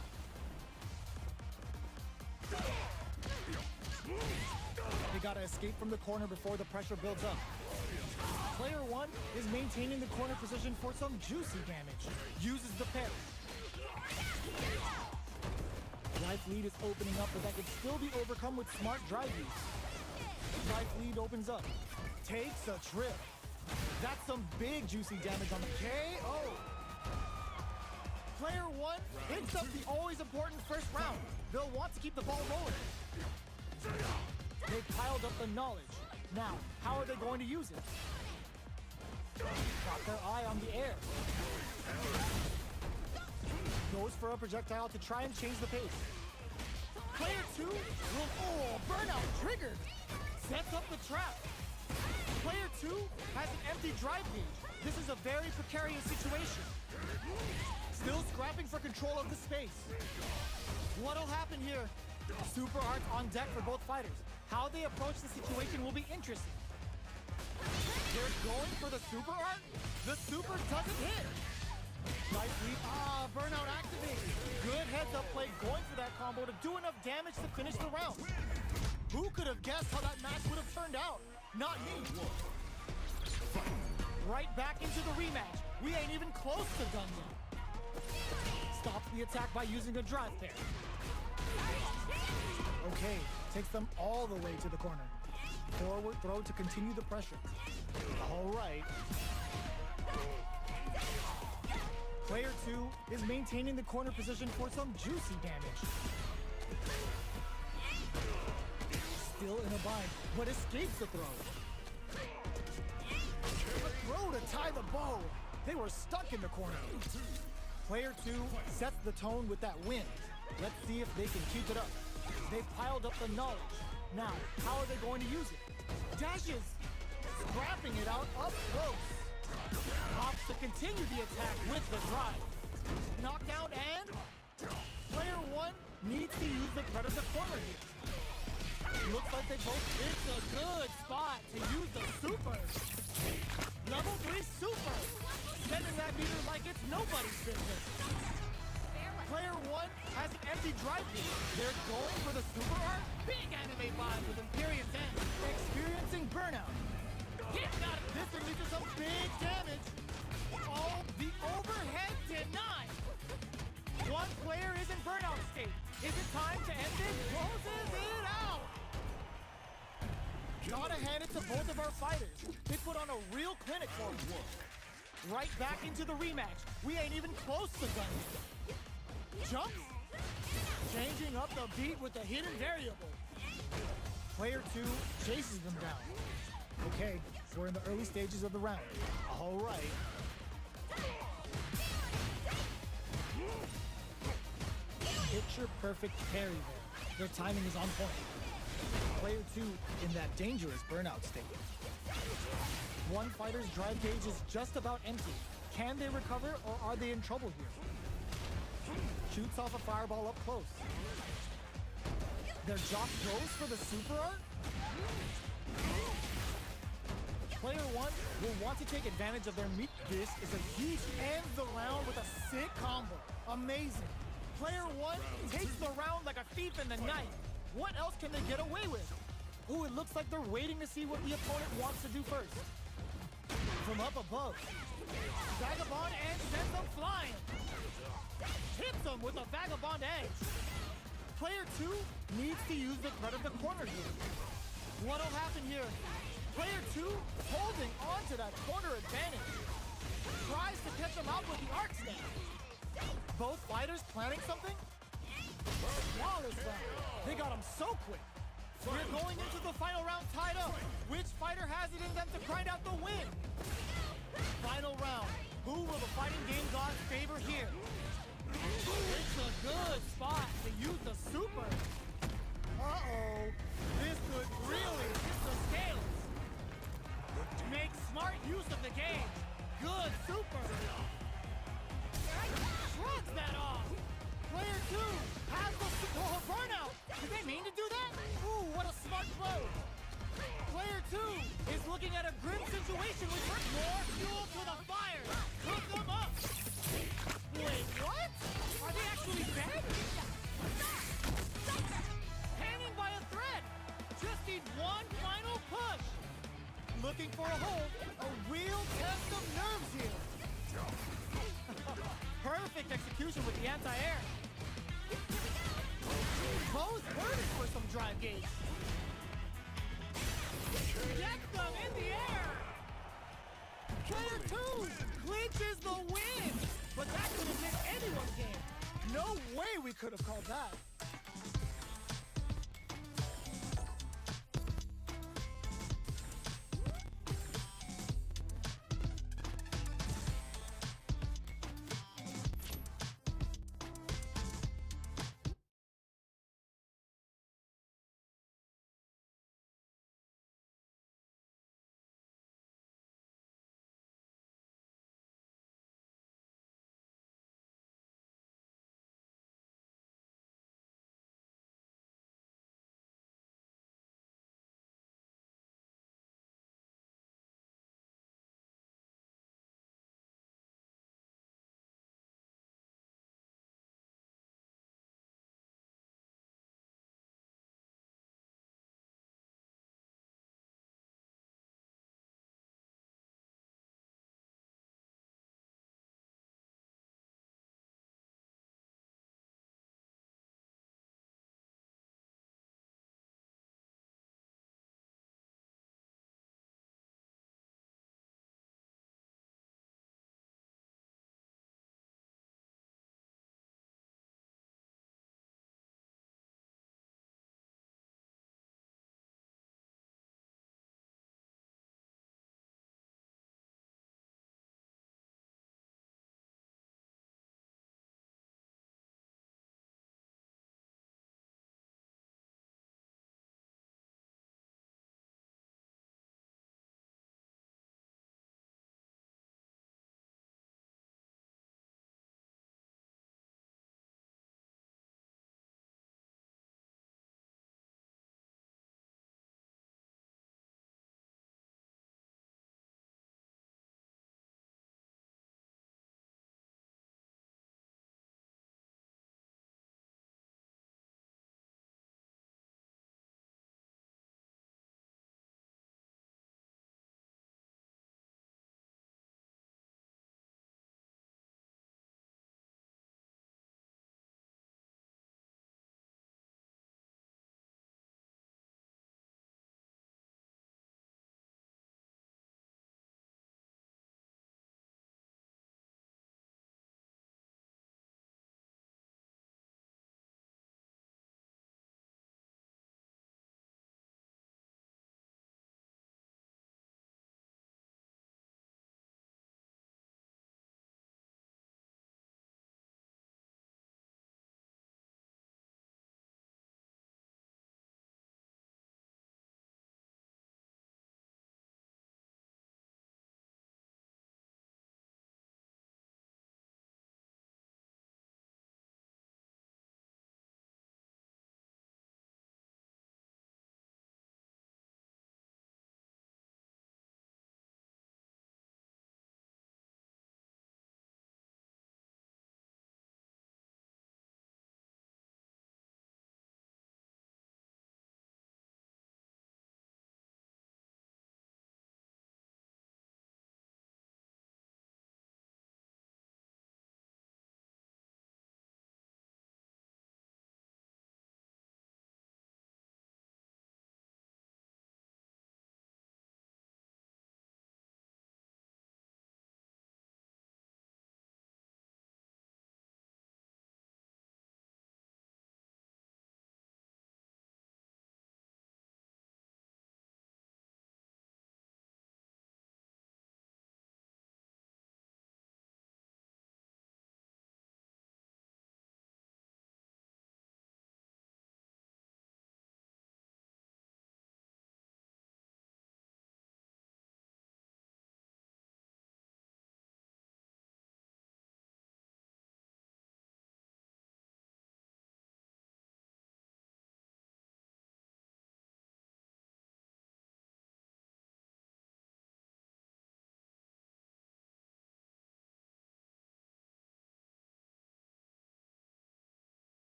They gotta escape from the corner before the pressure builds up. Player 1 is maintaining the corner position for some juicy damage. Uses the parry. Life lead is opening up, but that could still be overcome with smart drive use. Life lead opens up. Takes a trip. That's some big juicy damage on the KO. Player 1 picks up the always important first round. They'll want to keep the ball rolling. They've piled up the knowledge. Now, how are they going to use it? Got their eye on the air. Goes for a projectile to try and change the pace. Player 2 will, burnout triggered. Sets up the trap. Player 2 has an empty drive gauge. This is a very precarious situation. Still scrapping for control of the space. What'll happen here? Super arts on deck for both fighters. How they approach the situation will be interesting. They're going for the super art. The super doesn't hit. Life lead. Burnout activated. Good heads-up play going for that combo to do enough damage to finish the round. Who could have guessed how that match would have turned out? Not me. Right back into the rematch. We ain't even close to done yet. Stops the attack by using a drive pair. Okay, takes them all the way to the corner. Forward throw to continue the pressure. All right. Player 2 is maintaining the corner position for some juicy damage. Still in a bind, but escapes the throw. A throw to tie the bow. They were stuck in the corner. Player 2 sets the tone with that win. Let's see if they can keep it up. They've piled up the knowledge. Now, how are they going to use it? Dashes! Scrapping it out up close. Opts to continue the attack with the drive. Knockdown and... Player 1 needs to use the threat of the corner here. Looks like they both... It's a good spot to use the super. Level 3 super. Sending that meter like it's nobody's business. Player 1 has an empty drive gauge. They're going for the super art.
Big anime vibe with Imperious End.
Experiencing burnout.
Hit got it.
This will lead to some big damage.
Oh, the overhead denied.
One player is in burnout state. Is it time to end this? Closes it out. Gotta hand it to both of our fighters. They put on a real clinic for us. Right back into the rematch. We ain't even close to done yet. Jumps. Changing up the beat with the hidden variable. Player 2 chases them down. Okay, we're in the early stages of the round. All right. Picture perfect parry there. Their timing is on point. Player 2 in that dangerous burnout state. One fighter's drive gauge is just about empty. Can they recover or are they in trouble here? Shoots off a fireball up close. Their jock goes for the super art? Player 1 will want to take advantage of their meat. This is a huge ends the round with a sick combo. Amazing. Player 1 takes the round like a thief in the night. What else can they get away with? Ooh, it looks like they're waiting to see what the opponent wants to do first. From up above.
Vagabond Edge sends them flying. Hits them with a Vagabond Edge.
Player 2 needs to use the threat of the corner here. What'll happen here? Player 2 holding on to that corner advantage. Tries to catch him out with the arc snap. Both fighters planning something? Flawless round. They got him so quick. We're going into the final round tied up. Which fighter has it in them to grind out the win? Final round. Who will the fighting game gods favor here?
It's a good spot to use the super.
Uh-oh. This could really
Hit the scales. Make smart use of the game. Good super. Shrugs that off.
Player 2 has the burnout. Did they mean to do that? Ooh, what a smart blow. Player 2 is looking at a grim situation with
More fuel to the fire. Cook them up.
Wait, what? Are they actually dead?
Hanging by a thread. Perfect execution with the anti-air. Both worded for some drive gauge. Gets them in the air. Player 2 clinches the win. But that could have been anyone's game.
No way we could have called that.